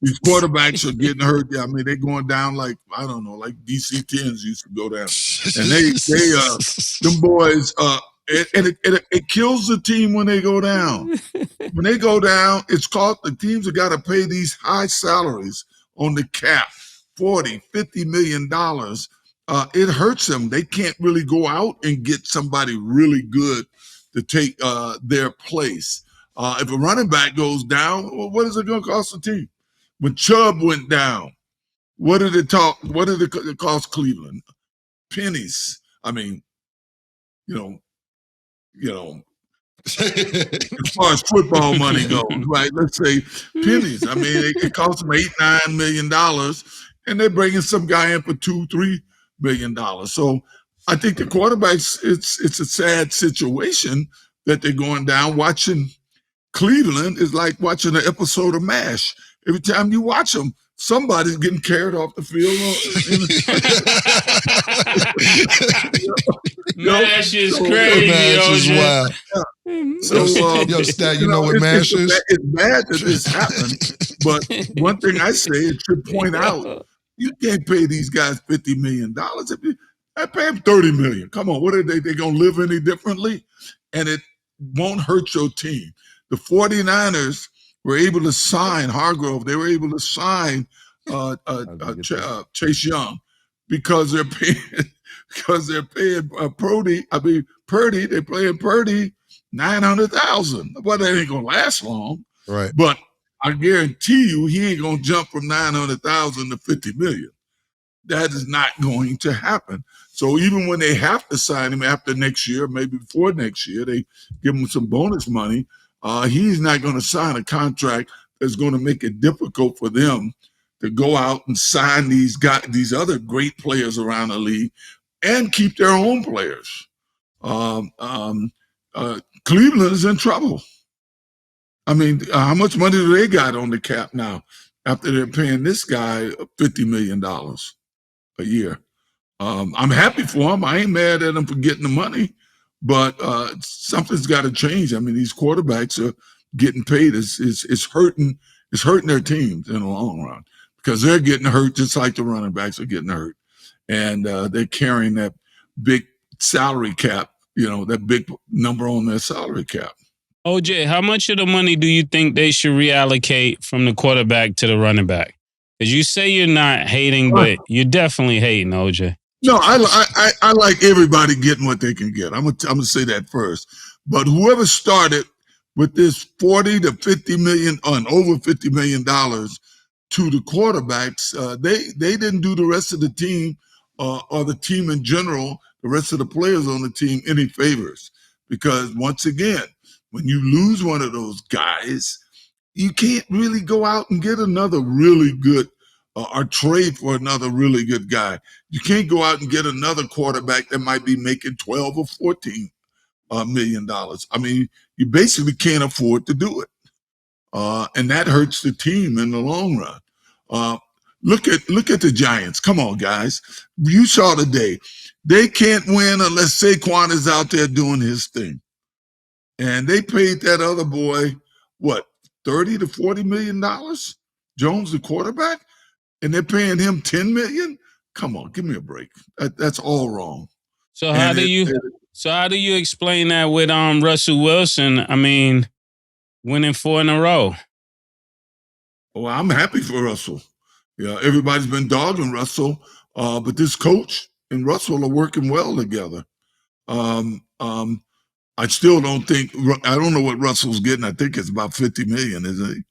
These quarterbacks are getting hurt. I mean, they're going down like, I don't know, like DC-10s used to go down. And them boys, it kills the team when they go down. When they go down, the teams have got to pay these high salaries on the cap, $40, $50 million. It hurts them. They can't really go out and get somebody really good to take their place. If a running back goes down, well, what is it going to cost the team? When Chubb went down, what did it cost Cleveland? Pennies. I mean, as far as football money goes, right? Let's say pennies. I mean, it cost them $8-9 million, and they're bringing some guy in for $2-3 million. So I think the quarterbacks, it's a sad situation that they're going down. Watching Cleveland is like watching an episode of MASH. Every time you watch them, somebody's getting carried off the field. MASH is crazy. MASH is wild. So, Stat, you know what MASH is? It's bad that this happened, but one thing I say, it should point out, you can't pay these guys $50 million. I pay them $30 million. Come on, what are they going to live any differently? And it won't hurt your team. The 49ers were able to sign Hargrove. They were able to sign Chase Young because they're paying Purdy. They're paying Purdy $900,000. Well, that ain't gonna last long, right? But I guarantee you, he ain't gonna jump from $900,000 to $50 million. That is not going to happen. So even when they have to sign him after next year, maybe before next year, they give him some bonus money. He's not going to sign a contract that's going to make it difficult for them to go out and sign these other great players around the league and keep their own players. Cleveland is in trouble. I mean, how much money do they got on the cap now after they're paying this guy $50 million a year? I'm happy for him. I ain't mad at him for getting the money, but something's got to change. I mean, these quarterbacks are getting paid. It's hurting their teams in the long run because they're getting hurt just like the running backs are getting hurt, and they're carrying that big salary cap. That big number on their salary cap. OJ, how much of the money do you think they should reallocate from the quarterback to the running back? Because you say you're not hating, but you're definitely hating, OJ. No, I like everybody getting what they can get. I'm gonna say that first. But whoever started with this 40 to 50 million on over $50 million to the quarterbacks, they didn't do the rest of the team or the team in general, the rest of the players on the team any favors. Because once again, when you lose one of those guys, you can't really go out and get another really good or trade for another really good guy. You can't go out and get another quarterback that might be making 12 or 14 $1 million. I mean, you basically can't afford to do it. And that hurts the team in the long run. Look at the Giants. Come on, guys. You saw today. They can't win unless Saquon is out there doing his thing. And they paid that other boy, what, $30 to $40 million? Jones, the quarterback? And they're paying him $10 million? Come on, give me a break. That's all wrong. So how do you explain that with Russell Wilson? I mean, winning 4 in a row. Well, I'm happy for Russell. Yeah, everybody's been dogging Russell, but this coach and Russell are working well together. I still don't think, I don't know what Russell's getting. I think it's about $50 million, isn't it?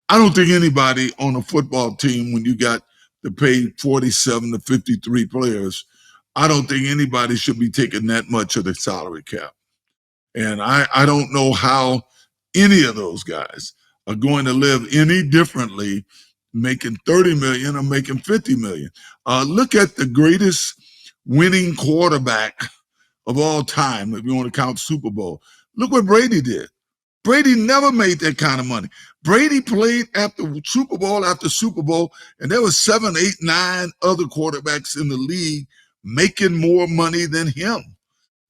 I don't think anybody on a football team, when you got to pay 47 to 53 players, I don't think anybody should be taking that much of the salary cap. And I don't know how any of those guys are going to live any differently making 30 million or making 50 million. Look at the greatest winning quarterback of all time, if you want to count Super Bowl. Look what Brady did. Brady never made that kind of money. Brady played after Super Bowl after Super Bowl, and there were 7, 8, 9 other quarterbacks in the league making more money than him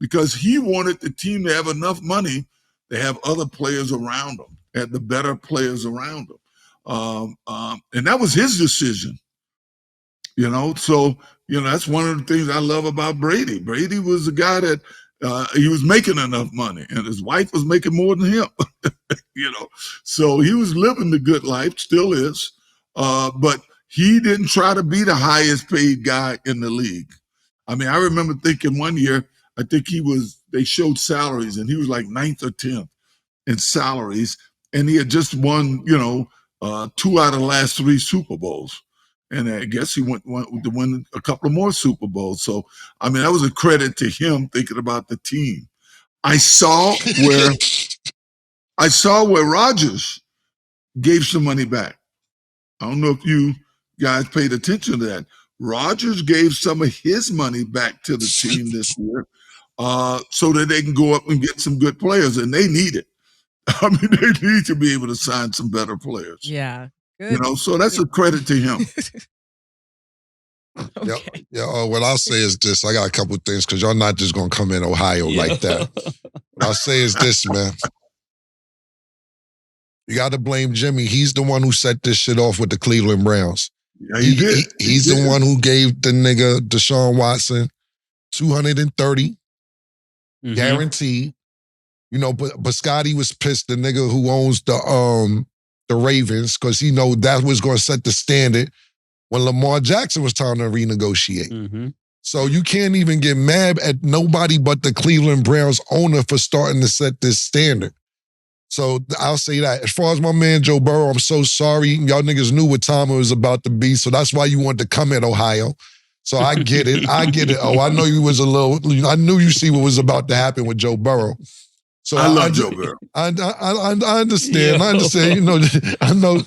because he wanted the team to have enough money to have other players around them, had the better players around them. And that was his decision. So, that's one of the things I love about Brady. Brady was a guy that he was making enough money, and his wife was making more than him, So he was living the good life, still is, but he didn't try to be the highest paid guy in the league. I mean, I remember thinking one year, I think they showed salaries, and he was like 9th or 10th in salaries, and he had just won, 2 out of the last 3 Super Bowls. And I guess he went to win a couple of more Super Bowls. So, I mean, that was a credit to him thinking about the team. I saw where Rodgers gave some money back. I don't know if you guys paid attention to that. Rodgers gave some of his money back to the team this year so that they can go up and get some good players, and they need it. I mean, they need to be able to sign some better players. Yeah. Good. So that's a credit to him. Okay. Yeah. What I'll say is this. I got a couple of things because y'all not just going to come in Ohio like that. What I'll say is this, man. You got to blame Jimmy. He's the one who set this shit off with the Cleveland Browns. Yeah, he did. He's the one who gave the nigga Deshaun Watson $230 guaranteed. But Scotty was pissed, the nigga who owns the Ravens, because he know that was going to set the standard when Lamar Jackson was trying to renegotiate. Mm-hmm. So you can't even get mad at nobody but the Cleveland Browns owner for starting to set this standard. So I'll say that. As far as my man Joe Burrow, I'm so sorry. Y'all niggas knew what time it was about to be, so that's why you wanted to come at Ohio. So I get it. Oh, I know you was I knew you see what was about to happen with Joe Burrow. So I love Joe Burrow. I understand. Yo. I understand. I know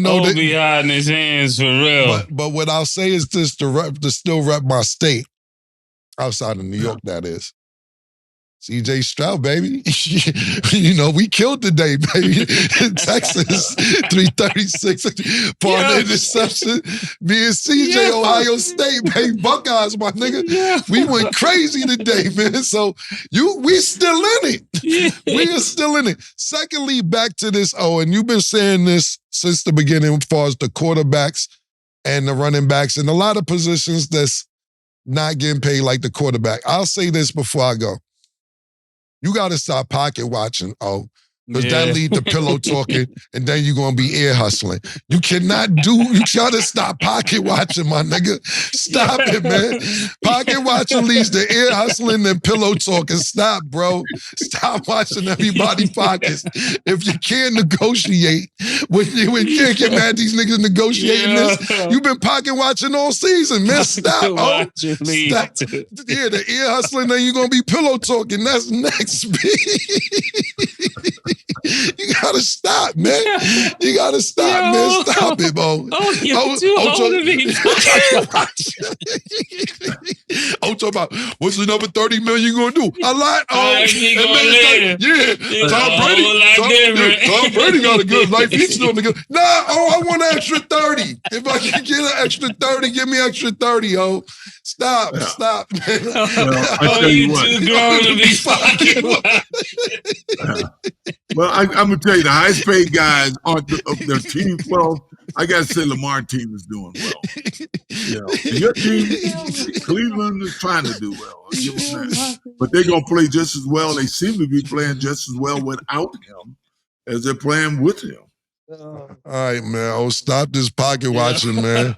Oh, that behind his hands for real. But what I'll say is this: to still rep my state outside of New York. That is. CJ Stroud, baby. We killed the day, baby. Texas, 336, part of the interception. Me and CJ, Ohio State, baby. Buckeyes, my nigga. Yeah. We went crazy today, man. So we still in it. Yeah. We are still in it. Secondly, back to this, and you've been saying this since the beginning as far as the quarterbacks and the running backs and a lot of positions that's not getting paid like the quarterback. I'll say this before I go. You got to stop pocket watching. because that lead to pillow talking, and then you're going to be ear hustling. You gotta stop pocket watching, my nigga. Stop it, man. Pocket watching leads to ear hustling and pillow talking. Stop, bro. Stop watching everybody's pockets. If you can't negotiate, when you can't get mad at these niggas negotiating this, you've been pocket watching all season, man. Stop, Stop. Yeah, the ear hustling, then you're going to be pillow talking. That's next, You gotta stop, man. You gotta stop, man. Stop it, bro. You're too old to be talk about what's the number 30 million gonna do? A lot. Tom Brady got a good life. He's still the good. Nah, I want an extra 30. If I can get an extra 30, give me extra 30, oh. Stop, man. I tell you what. Too grown to be fucking. Well, I'm gonna tell you, the highest paid guys aren't their team. Well, I gotta say, Lamar's team is doing well. Your team, Cleveland is trying to do well. I'll give them that. But they're gonna play just as well. They seem to be playing just as well without him as they're playing with him. All right, man. Oh, stop this pocket watching, man.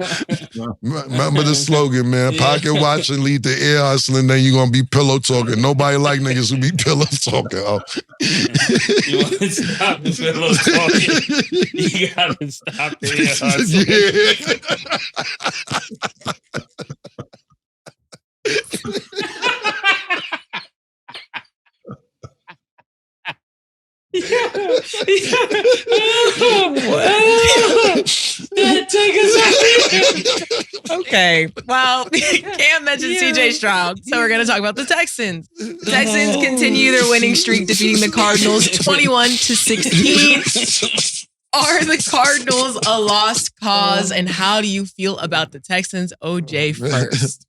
Remember the slogan, man. Pocket watching lead to ear hustling, then you're going to be pillow talking. Nobody like niggas who be pillow talking. Oh. You want to stop the pillow talking? You got to stop the ear hustling. Okay. Well, Cam mentioned CJ Stroud, so we're going to talk about the Texans. The Texans continue their winning streak, defeating the Cardinals 21-16. Are the Cardinals a lost cause, and how do you feel about the Texans? OJ first.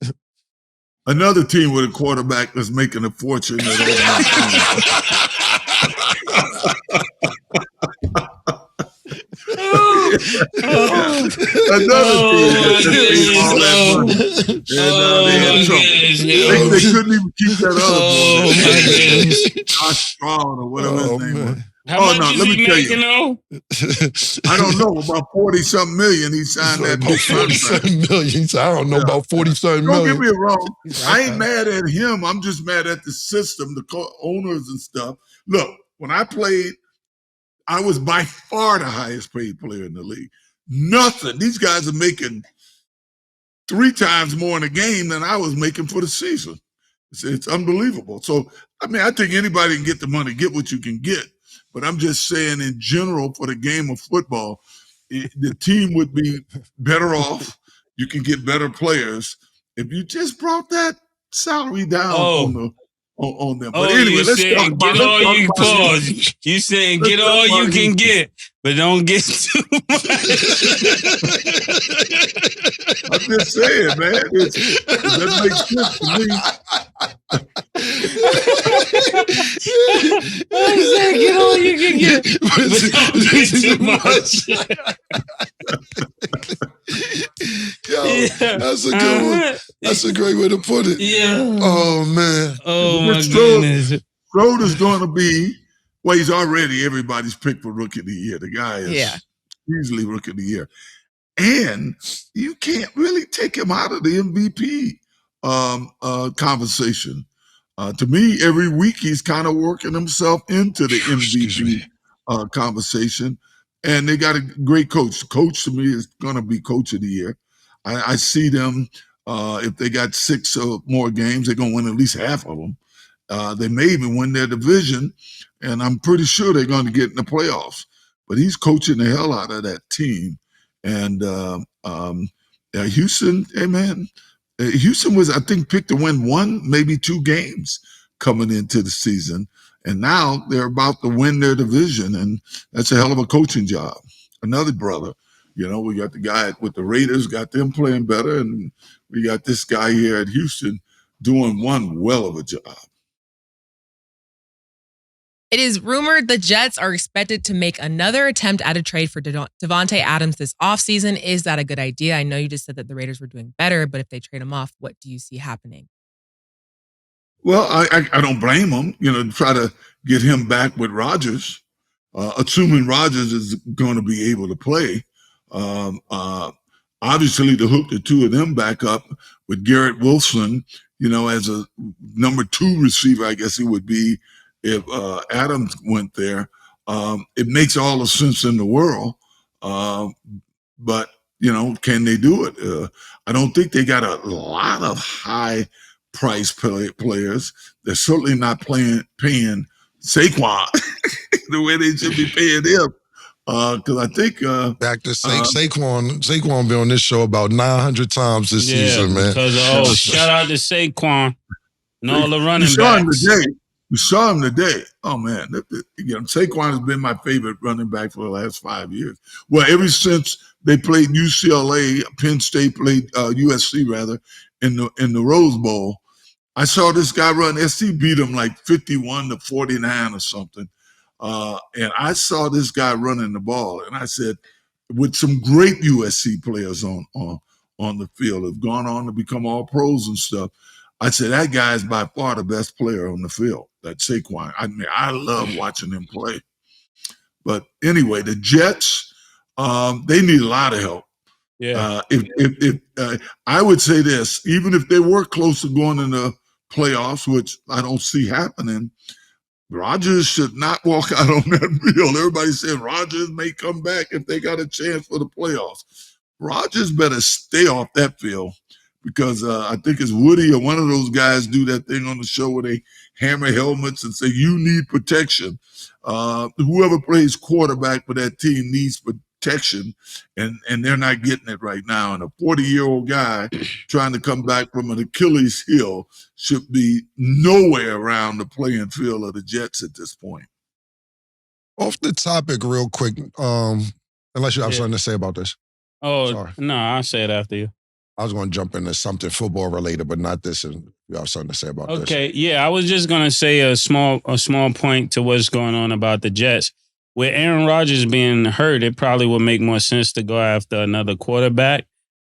Another team with a quarterback that's making a fortune. Another team that's making all that money. They had trouble. They couldn't even keep that other boy. Josh Strong or whatever his name was. How much is he making, though? I don't know. About 40-something million he signed that big contract. Million. I don't know about 40-something million. Don't get me wrong. I ain't mad at him. I'm just mad at the system, the owners and stuff. Look, when I played, I was by far the highest paid player in the league. Nothing. These guys are making 3 times more in a game than I was making for the season. It's unbelievable. So, I mean, I think anybody can get the money, get what you can get. But I'm just saying, in general, for the game of football, the team would be better off. You can get better players if you just brought that salary down on them. But anyway, let's talk about it. You saying get all you can get, but don't get too much. I'm just saying, man. That makes sense to me. I said get all you can get, but don't get too much. Yo, that's a good one. That's a great way to put it. Yeah. Oh, man. Oh, my goodness. Stroud is going to be, well, he's already everybody's pick for Rookie of the Year. The guy is easily Rookie of the Year. And you can't really take him out of the MVP conversation. To me, every week he's kind of working himself into the MVP conversation. And they got a great coach. The coach, to me, is going to be Coach of the Year. I see them, if they got 6 or more games, they're going to win at least half of them. They may even win their division, and I'm pretty sure they're going to get in the playoffs. But he's coaching the hell out of that team. And Houston, hey, man, Houston was, I think, picked to win 1, maybe 2 games coming into the season. And now they're about to win their division, and that's a hell of a coaching job. Another brother, we got the guy with the Raiders, got them playing better, and we got this guy here at Houston doing one well of a job. It is rumored the Jets are expected to make another attempt at a trade for Devontae Adams this offseason. Is that a good idea? I know you just said that the Raiders were doing better, but if they trade him off, what do you see happening? Well, I don't blame them, to try to get him back with Rodgers. assuming Rodgers is going to be able to play. Obviously, to hook the two of them back up with Garrett Wilson, as a number 2 receiver, I guess he would be if Adams went there. It makes all the sense in the world. But, can they do it? I don't think they got a lot of high price players. They're certainly not paying Saquon the way they should be paying him. Because I think back to Saquon been on this show about 900 times this season, man. Because shout out to Saquon and all the running backs. You saw him today. Oh man, Saquon has been my favorite running back for the last 5 years. Well, ever since they played UCLA, Penn State played USC rather in the Rose Bowl. I saw this guy run. SC beat him like 51-49 or something. And I saw this guy running the ball, and I said, with some great USC players on the field, have gone on to become all pros and stuff. I said, that guy is by far the best player on the field, that Saquon. I mean, I love watching him play. But anyway, the Jets, they need a lot of help. Yeah. If I would say this, even if they were close to going in the playoffs, which I don't see happening, Rodgers should not walk out on that field. Everybody said Rodgers may come back if they got a chance for the playoffs. Rodgers better stay off that field, because I think it's Woody or one of those guys do that thing on the show where they hammer helmets and say, you need protection. Whoever plays quarterback for that team needs protection, and they're not getting it right now. And a 40-year-old guy trying to come back from an Achilles heel should be nowhere around the playing field of the Jets at this point. Off the topic real quick, unless you have something to say about this. Oh, sorry. No, I'll say it after you. I was going to jump into something football related, but not this. And you have something to say about this. Okay, yeah, I was just going to say a small point to what's going on about the Jets. With Aaron Rodgers being hurt, it probably would make more sense to go after another quarterback.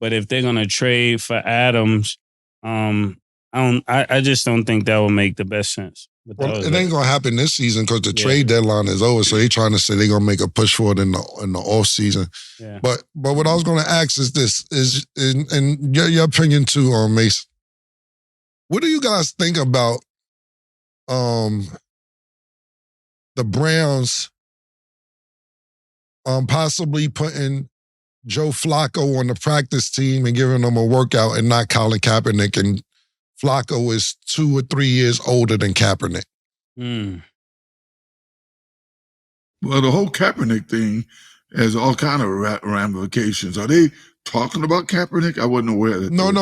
But if they're going to trade for Adams, I just don't think that would make the best sense. Well, it ain't going to happen this season because the trade deadline is over. So they're trying to say they're going to make a push for it in the off season. Yeah. But what I was going to ask is this: and your opinion too, Mase. What do you guys think about the Browns possibly putting Joe Flacco on the practice team and giving him a workout and not Colin Kaepernick? And Flacco is 2 or 3 years older than Kaepernick. Well, the whole Kaepernick thing has all kind of ramifications. Are they talking about Kaepernick? I wasn't aware that. No.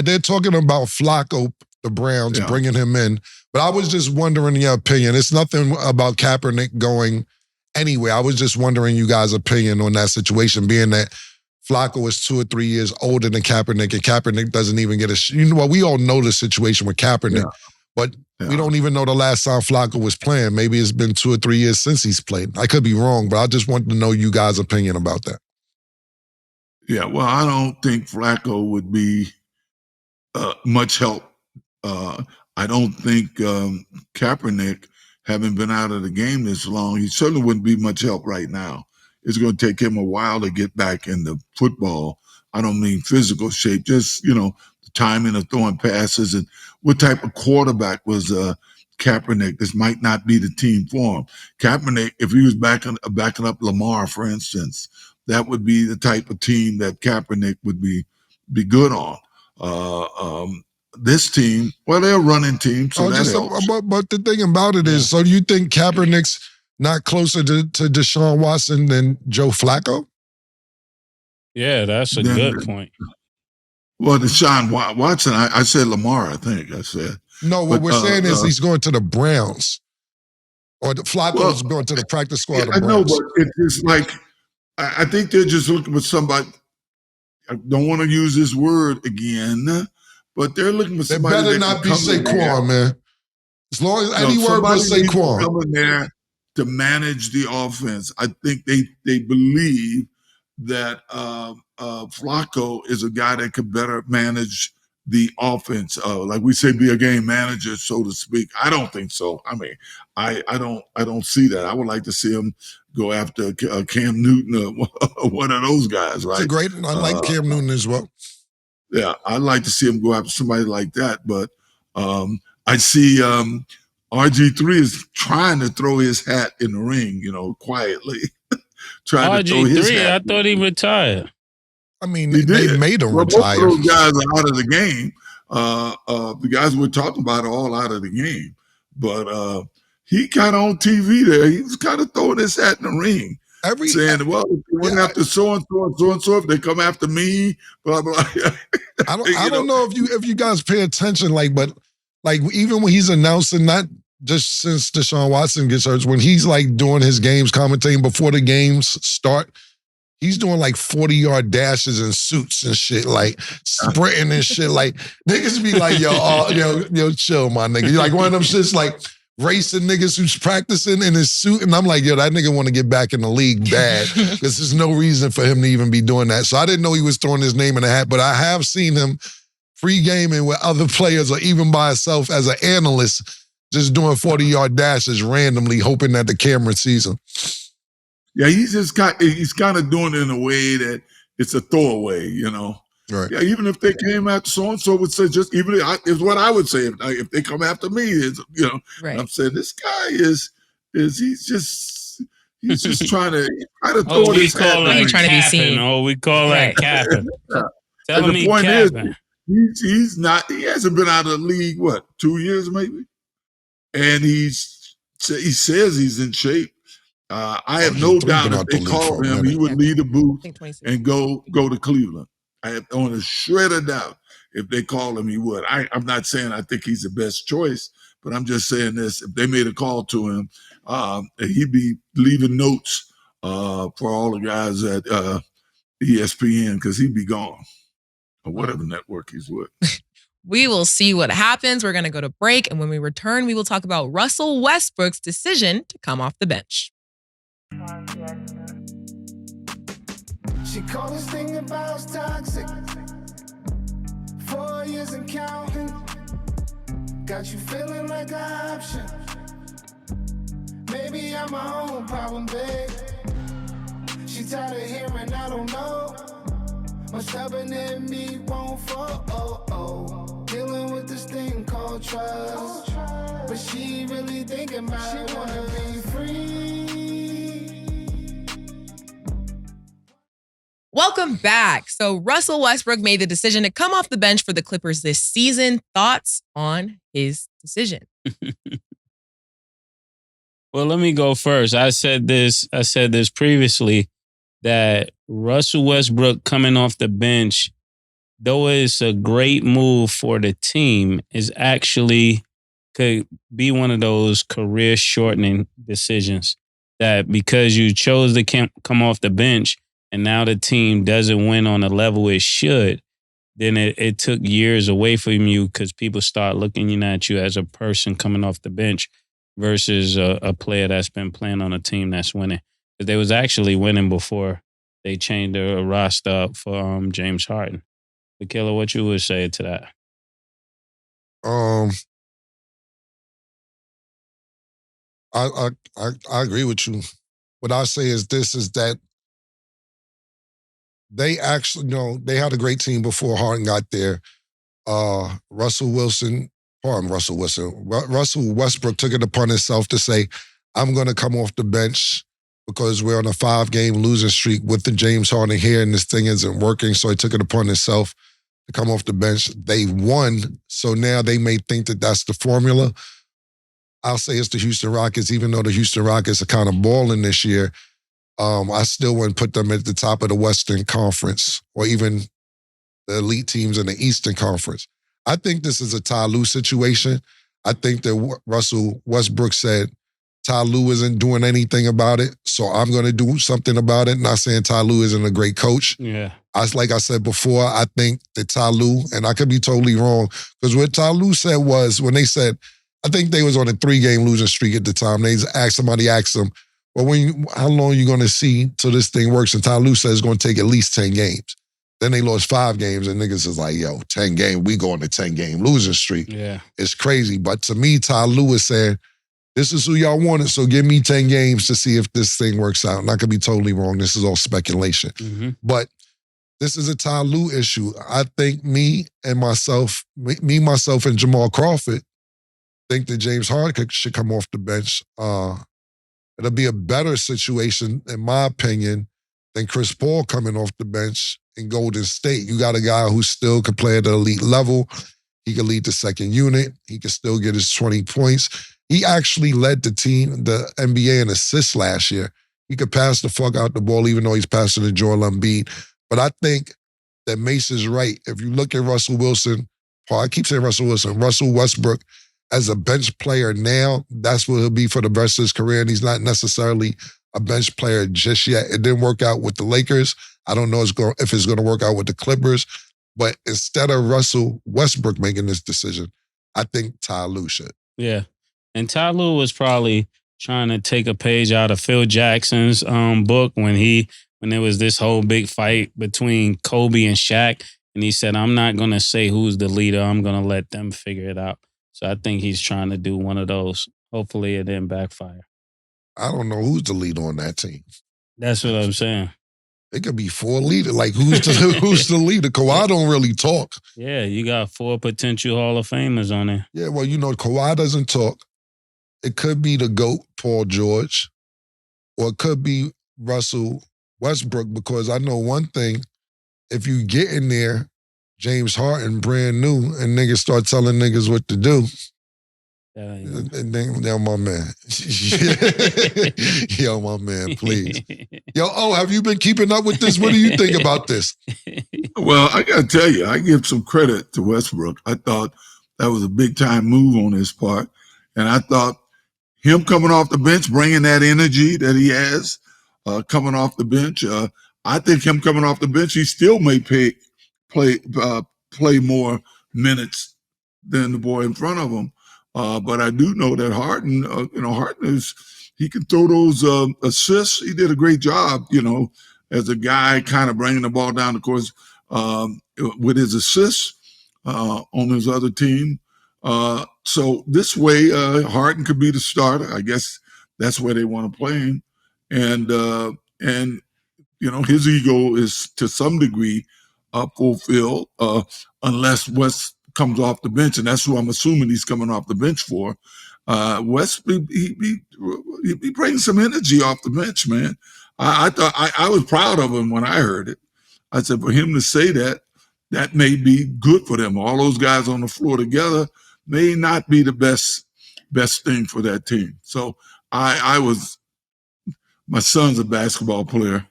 They're talking about Flacco, the Browns, bringing him in. But I was just wondering your opinion. It's nothing about Kaepernick going anywhere. I was just wondering you guys' opinion on that situation, being that Flacco is 2 or 3 years older than Kaepernick, and Kaepernick doesn't even get we all know the situation with Kaepernick, but we don't even know the last time Flacco was playing. Maybe it's been 2 or 3 years since he's played. I could be wrong, but I just wanted to know you guys' opinion about that. Yeah, well, I don't think Flacco would be much help. I don't think Kaepernick, having been out of the game this long, he certainly wouldn't be much help right now. It's going to take him a while to get back into football. I don't mean physical shape, just, the timing of throwing passes and what type of quarterback was Kaepernick. This might not be the team for him. Kaepernick, if he was backing up Lamar, for instance, that would be the type of team that Kaepernick would be good on. This team, well, they're a running team, so that helps. But the thing about it is, so you think Kaepernick's not closer to Deshaun Watson than Joe Flacco? Yeah, that's a good point. Well, Deshaun Watson, I said Lamar, I think I said. No, what we're saying is he's going to the Browns. Or Flacco's going to the practice squad of the Browns. I know, but it's like, I think they're just looking for somebody. I don't want to use this word again, but they're looking for somebody. It better not be Saquon, man. As long as any word but Saquon. Coming there to manage the offense. I think they believe that Flacco is a guy that could better manage the offense, like we say, be a game manager, so to speak. I don't think so. I mean, I don't see that. I would like to see him go after Cam Newton or one of those guys, right? It's a great. I like Cam Newton as well. Yeah, I'd like to see him go after somebody like that. But I see RG3 is trying to throw his hat in the ring, quietly. Trying to throw his RG3, hat. I thought he retired. I mean, He they did. made him Well, retire. most of those guys are out of the game. The guys we're talking about are all out of the game. But he kind of on TV there. He was kind of throwing his hat in the ring, saying, "Well, if they went after so and so and so and so, if they come after me, blah blah." I don't know if you guys pay attention, but even when he's announcing, not just since Deshaun Watson gets hurt, when he's doing his games, commentating before the games start. He's doing 40-yard dashes in suits and shit, sprinting and shit. Niggas be yo, chill, my nigga. You're one of them shits racing niggas who's practicing in his suit. And I'm yo, that nigga want to get back in the league bad because there's no reason for him to even be doing that. So I didn't know he was throwing his name in the hat, but I have seen him pre-gaming with other players or even by himself as an analyst, just doing 40-yard dashes randomly, hoping that the camera sees him. Yeah, he's kind of doing it in a way that it's a throwaway, Right. Yeah, even if they came after so and so, would say is what I would say if they come after me is Right. I'm saying this guy is he's just trying to throw his hat. He's trying to be seen. Oh, we call that capping. Tell and me the point capping. is, he hasn't been out of the league 2 years maybe, and he says he's in shape. I have no doubt if they called him, he would leave the booth and go to Cleveland. I have on a shred of doubt if they call him, he would. I'm not saying I think he's the best choice, but I'm just saying this: if they made a call to him, he'd be leaving notes for all the guys at ESPN because he'd be gone or whatever network he's with. We will see what happens. We're going to go to break, and when we return, we will talk about Russell Westbrook's decision to come off the bench. She called this thing about toxic. 4 years and counting. Got you feeling like an option. Maybe I'm my own problem, babe. She tired of hearing I don't know. My stubborn in me won't fall. Dealing with this thing called trust. But she really thinking about it, wanna be free. Welcome back. So Russell Westbrook made the decision to come off the bench for the Clippers this season. Thoughts on his decision? Well, let me go first. I said this previously, that Russell Westbrook coming off the bench, though it's a great move for the team, is actually could be one of those career shortening decisions that because you chose to come off the bench and now the team doesn't win on the level it should, then it took years away from you because people start looking at you as a person coming off the bench versus a player that's been playing on a team that's winning. Because they was actually winning before they changed their roster up for James Harden. But Killer, what you would say to that? I agree with you. What I say is that they actually, they had a great team before Harden got there. Russell Westbrook took it upon himself to say, I'm going to come off the bench because we're on a 5-game losing streak with the James Harden here and this thing isn't working. So he took it upon himself to come off the bench. They won, so now they may think that that's the formula. I'll say it's the Houston Rockets, even though the Houston Rockets are kind of balling this year. I still wouldn't put them at the top of the Western Conference or even the elite teams in the Eastern Conference. I think this is a Ty Lue situation. I think that Russell Westbrook said, Ty Lue isn't doing anything about it, so I'm going to do something about it. Not saying Ty Lue isn't a great coach. Yeah. Like I said before, I think that Ty Lue, and I could be totally wrong, because what Ty Lue said was, when they said, I think they was on a 3-game losing streak at the time, somebody asked them, well, how long are you going to see till this thing works? And Ty Lue said it's going to take at least 10 games. Then they lost 5 games, and niggas is like, yo, 10 game, we go on a 10-game losing streak. Yeah. It's crazy. But to me, Ty Lue is saying, this is who y'all wanted, so give me 10 games to see if this thing works out. And I could be totally wrong. This is all speculation. Mm-hmm. But this is a Ty Lue issue. I think me, myself, and Jamal Crawford think that James Harden should come off the bench. It'll be a better situation, in my opinion, than Chris Paul coming off the bench in Golden State. You got a guy who still can play at the elite level. He can lead the second unit. He can still get his 20 points. He actually led the team, the NBA, in assists last year. He could pass the fuck out the ball, even though he's passing to Joel Embiid. But I think that Mase is right. If you look at Russell Wilson, I keep saying Russell Wilson, Russell Westbrook, as a bench player now, that's what he'll be for the rest of his career. And he's not necessarily a bench player just yet. It didn't work out with the Lakers. I don't know if it's going to work out with the Clippers. But instead of Russell Westbrook making this decision, I think Ty Lue should. Yeah. And Ty Lue was probably trying to take a page out of Phil Jackson's book when there was this whole big fight between Kobe and Shaq. And he said, I'm not going to say who's the leader. I'm going to let them figure it out. So I think he's trying to do one of those. Hopefully it didn't backfire. I don't know who's the leader on that team. That's what I'm saying. It could be 4 leaders. Like, who's the leader? Kawhi don't really talk. Yeah, you got 4 potential Hall of Famers on there. Yeah, well, Kawhi doesn't talk. It could be the GOAT, Paul George, or it could be Russell Westbrook, because I know one thing. If you get in there, James Harden, brand new, and niggas start telling niggas what to do, and then, yo, my man. Yo, my man, please. Yo, have you been keeping up with this? What do you think about this? Well, I got to tell you, I give some credit to Westbrook. I thought that was a big-time move on his part. And I thought him coming off the bench, bringing that energy that he has, coming off the bench, I think him coming off the bench, he still may play more minutes than the boy in front of him. But I do know that Harden, Harden he can throw those assists. He did a great job, as a guy kind of bringing the ball down the course with his assists on his other team. So this way, Harden could be the starter. I guess that's where they want to play him. And his ego is to some degree fulfilled, unless West comes off the bench, and that's who I'm assuming he's coming off the bench for. West, he brings some energy off the bench, man. I thought I was proud of him when I heard it. I said, for him to say that may be good for them. All those guys on the floor together may not be the best thing for that team. So my son's a basketball player,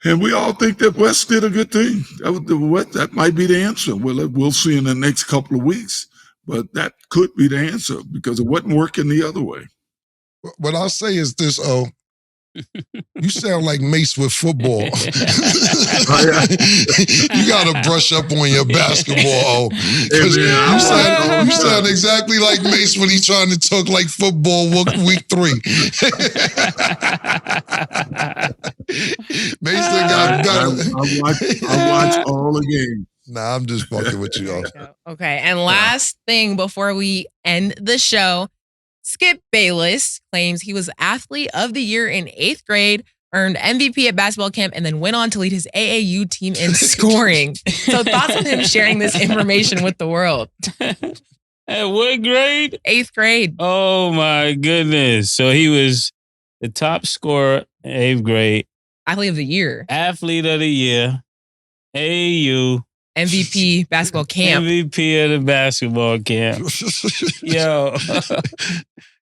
and we all think that West did a good thing. That might be the answer. We'll see in the next couple of weeks, but that could be the answer because it wasn't working the other way. What I'll say is this, you sound like Mase with football. You got to brush up on your basketball, you sound exactly like Mase when he's trying to talk like football week 3. Mase got better. I watch all the games. Nah, I'm just fucking with you all. Okay, and last thing before we end the show, Skip Bayless claims he was Athlete of the Year in 8th grade, earned MVP at basketball camp, and then went on to lead his AAU team in scoring. So thoughts on him sharing this information with the world? At what grade? 8th grade. Oh, my goodness. So he was the top scorer in 8th grade. Athlete of the Year. Athlete of the Year. AAU. MVP basketball camp. MVP of the basketball camp.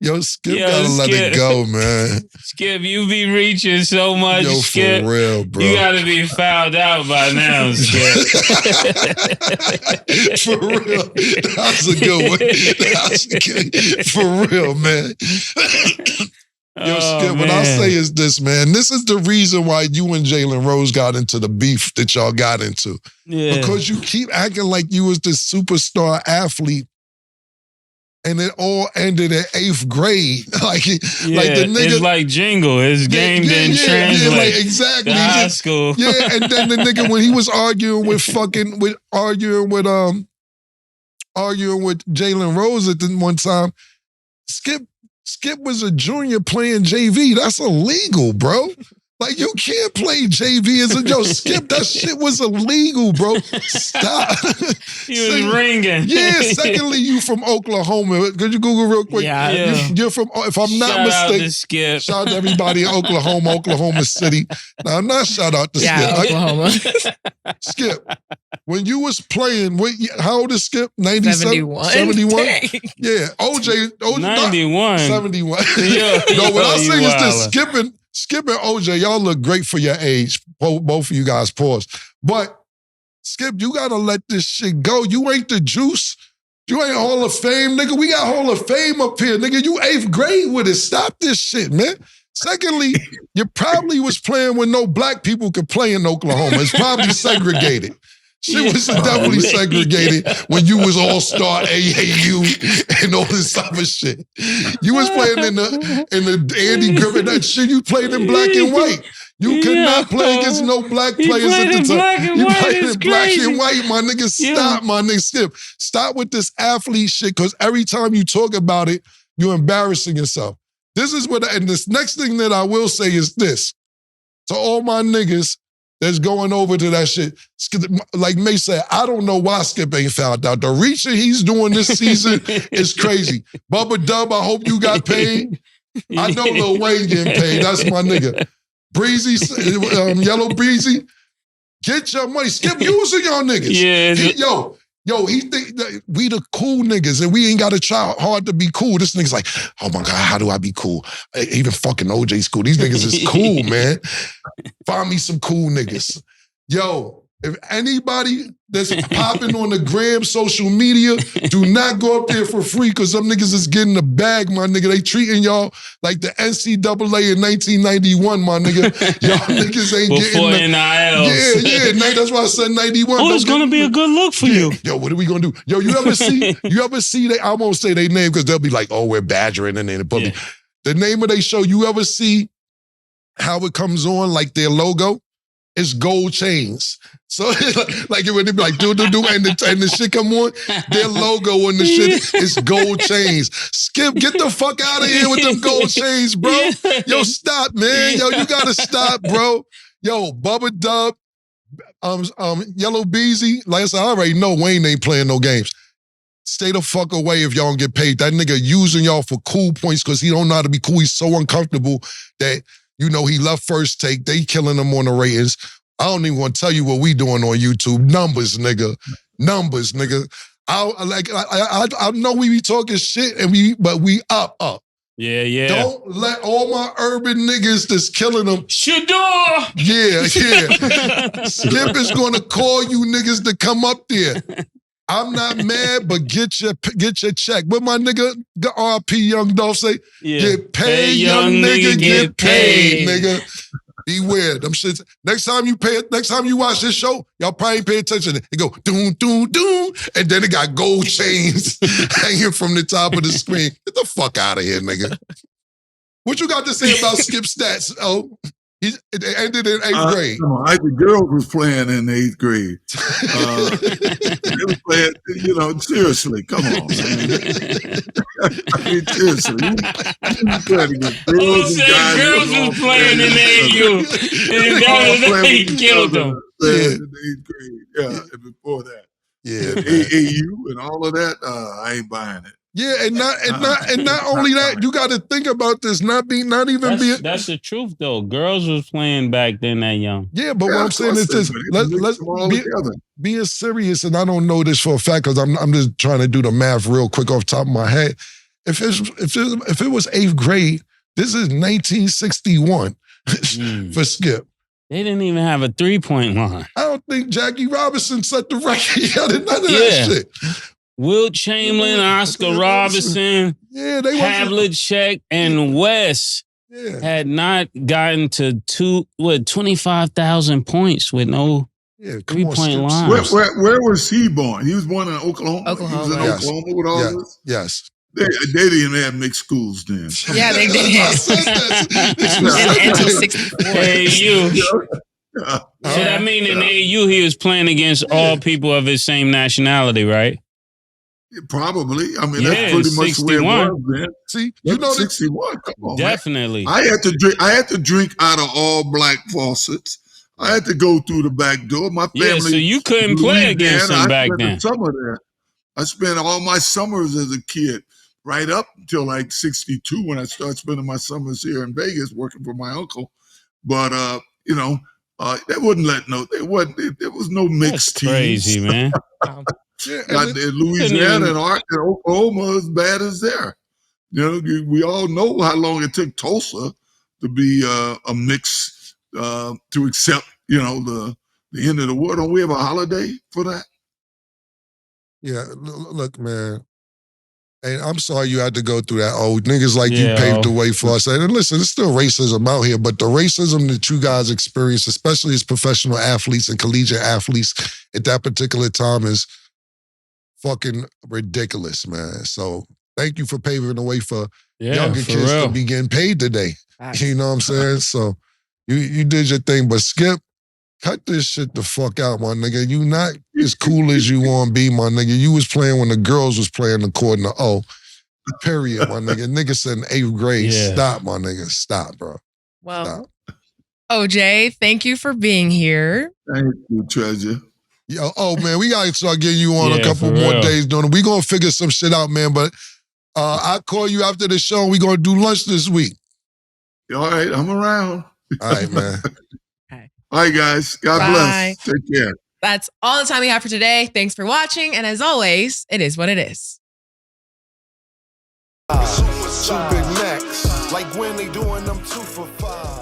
Yo, Skip gotta let it go, man. Skip, you be reaching so much, Skip. For real, bro. You gotta be fouled out by now, Skip. For real. That was a good one. That was good. For real, man. Yo, Skip, what I'll say is this, man. This is the reason why you and Jalen Rose got into the beef that y'all got into. Yeah. Because you keep acting like you was this superstar athlete and it all ended in 8th grade. like the nigga, it's like Jingle. His game didn't translate. Yeah, like exactly. To high school. Yeah, and then the nigga when he was arguing with Jalen Rose at the one time, Skip was a junior playing JV. That's illegal, bro. Like, you can't play JV as a Skip, that shit was illegal, bro. Stop. He was ringing. Yeah, secondly, you from Oklahoma. Could you Google real quick? Yeah. You're from, if I'm not Shout out mistaken. to Skip. Shout out to everybody in Oklahoma City. Now, I'm not shout out to Skip. Oklahoma. Skip, when you was playing, how old is Skip? 97? 71? Yeah. OJ 91. 71. Yeah, No, what I say is this, wildin'. Skip and OJ, y'all look great for your age. Both of you guys, pause. But Skip, you gotta let this shit go. You ain't the juice. You ain't Hall of Fame, nigga. We got Hall of Fame up here, nigga. You 8th grade with it. Stop this shit, man. Secondly, you probably was playing when no black people could play in Oklahoma. It's probably segregated. Shit was definitely segregated when you was all-star AAU and all this type of shit. You was playing in the Andy Griffin, that shit, you played in black and white. You could not play against no black players at the time. You played in black and white, my nigga. Stop, my nigga. Skip. Stop with this athlete shit, because every time you talk about it, you're embarrassing yourself. This is what, and this next thing that I will say is this. To all my niggas that's going over to that shit. Like Mase said, I don't know why Skip ain't found out. The reaching he's doing this season is crazy. Bubba Dub, I hope you got paid. I know Lil Wayne getting paid. That's my nigga. Breezy, Yellow Breezy, get your money. Skip using y'all niggas. Yeah. He think that we the cool niggas and we ain't got to try hard to be cool. This nigga's like, oh my God, how do I be cool? Even fucking OJ's cool. These niggas is cool, man. Find me some cool niggas. Yo, if anybody that's popping on the gram, social media, do not go up there for free, because some niggas is getting the bag, my nigga. They treating y'all like the NCAA in 1991, my nigga. Y'all niggas ain't Before getting NILs. Yeah, that's why I said 91. Oh, it's gonna be a good look for you. Yo, what are we gonna do? Yo, you ever see they, I won't say their name because they'll be like, oh, we're badgering and then the name of their show, you ever see how it comes on, like their logo? It's gold chains. So like when they be like do and the shit come on, their logo on the shit is gold chains. Skip, get the fuck out of here with them gold chains, bro. Yo, stop, man. Yo, you gotta stop, bro. Yo, Bubba Dub, Yellow Beezy. Like I said, I already know Wayne ain't playing no games. Stay the fuck away if y'all don't get paid. That nigga using y'all for cool points because he don't know how to be cool. He's so uncomfortable that, you know, he left First Take. They killing him on the ratings. I don't even want to tell you what we doing on YouTube. Numbers, nigga. Numbers, nigga. I know we be talking shit, but we up. Yeah. Don't let all my urban niggas that's killing them. Shador! Yeah. Skip is gonna call you niggas to come up there. I'm not mad, but get your check. What my nigga, RP Young Dolph say? Yeah. Get paid, young nigga, get paid, nigga. Beware, them shits. Next time you watch this show, y'all probably pay attention. It go doom, doom, doom, and then it got gold chains hanging from the top of the screen. Get the fuck out of here, nigga. What you got to say about Skip stats? Oh, it ended in 8th grade. The girls was playing in 8th grade. They was playing, seriously, come on, man. I mean, seriously. Girls was playing in AU. And they killed them. In 8th grade, and before that. Yeah, AAU and all of that, I ain't buying it. Yeah, and not only that, you got to think about this not being. That's the truth though. Girls was playing back then that young. Yeah, but what I'm saying is this: let's being serious, and I don't know this for a fact because I'm just trying to do the math real quick off the top of my head. If it was 8th grade, this is 1961 for Skip. They didn't even have a 3-point line. I don't think Jackie Robinson set the record. None of that shit. Wilt Chamberlain, Oscar Robertson, Havlicek, and West had not gotten to 25,000 points with no 3-point line. Where was he born? He was born in Oklahoma. Oklahoma. He was in Oklahoma with all this? Yes. They didn't have mixed schools then. Yeah, they did. I said that. Until 64. AAU. Yeah. So that mean in AAU he was playing against all people of his same nationality, right? Probably. I mean, Yeah, that's pretty much 61. where it was then. See, you know that 61. Come on, man. Definitely. I had to drink out of all black faucets. I had to go through the back door. My family. Yeah, so you couldn't play against him back then. The summer there. I spent all my summers as a kid, right up until like 62 when I started spending my summers here in Vegas working for my uncle. But you know, they wouldn't let there was no mixed teams. Crazy, man. Like Louisiana and Oklahoma as bad as there. You know, we all know how long it took Tulsa to be a mix to accept, you know, the end of the war. Don't we have a holiday for that? Yeah, look, man. And I'm sorry you had to go through that. Oh, niggas like you paved the way for us. And listen, there's still racism out here, but the racism that you guys experience, especially as professional athletes and collegiate athletes at that particular time, is fucking ridiculous, man. So thank you for paving the way for younger kids to be getting paid today. You know what I'm saying? So you did your thing, but Skip, cut this shit the fuck out, my nigga. You not as cool as you want to be, my nigga. You was playing when the girls was playing according to period, my nigga. Nigga said in 8th grade. Yeah. Stop, my nigga. Stop, bro. Well, stop. OJ, thank you for being here. Thank you, treasure. Yo, man, we gotta start getting you on a couple more days. We gonna figure some shit out, man. But I'll call you after the show and we gonna do lunch this week. All right, I'm around. All right, man. All right, guys. God bless. Take care. That's all the time we have for today. Thanks for watching. And as always, it is what it is. Two Big Macs, like when they doing them 2 for $5.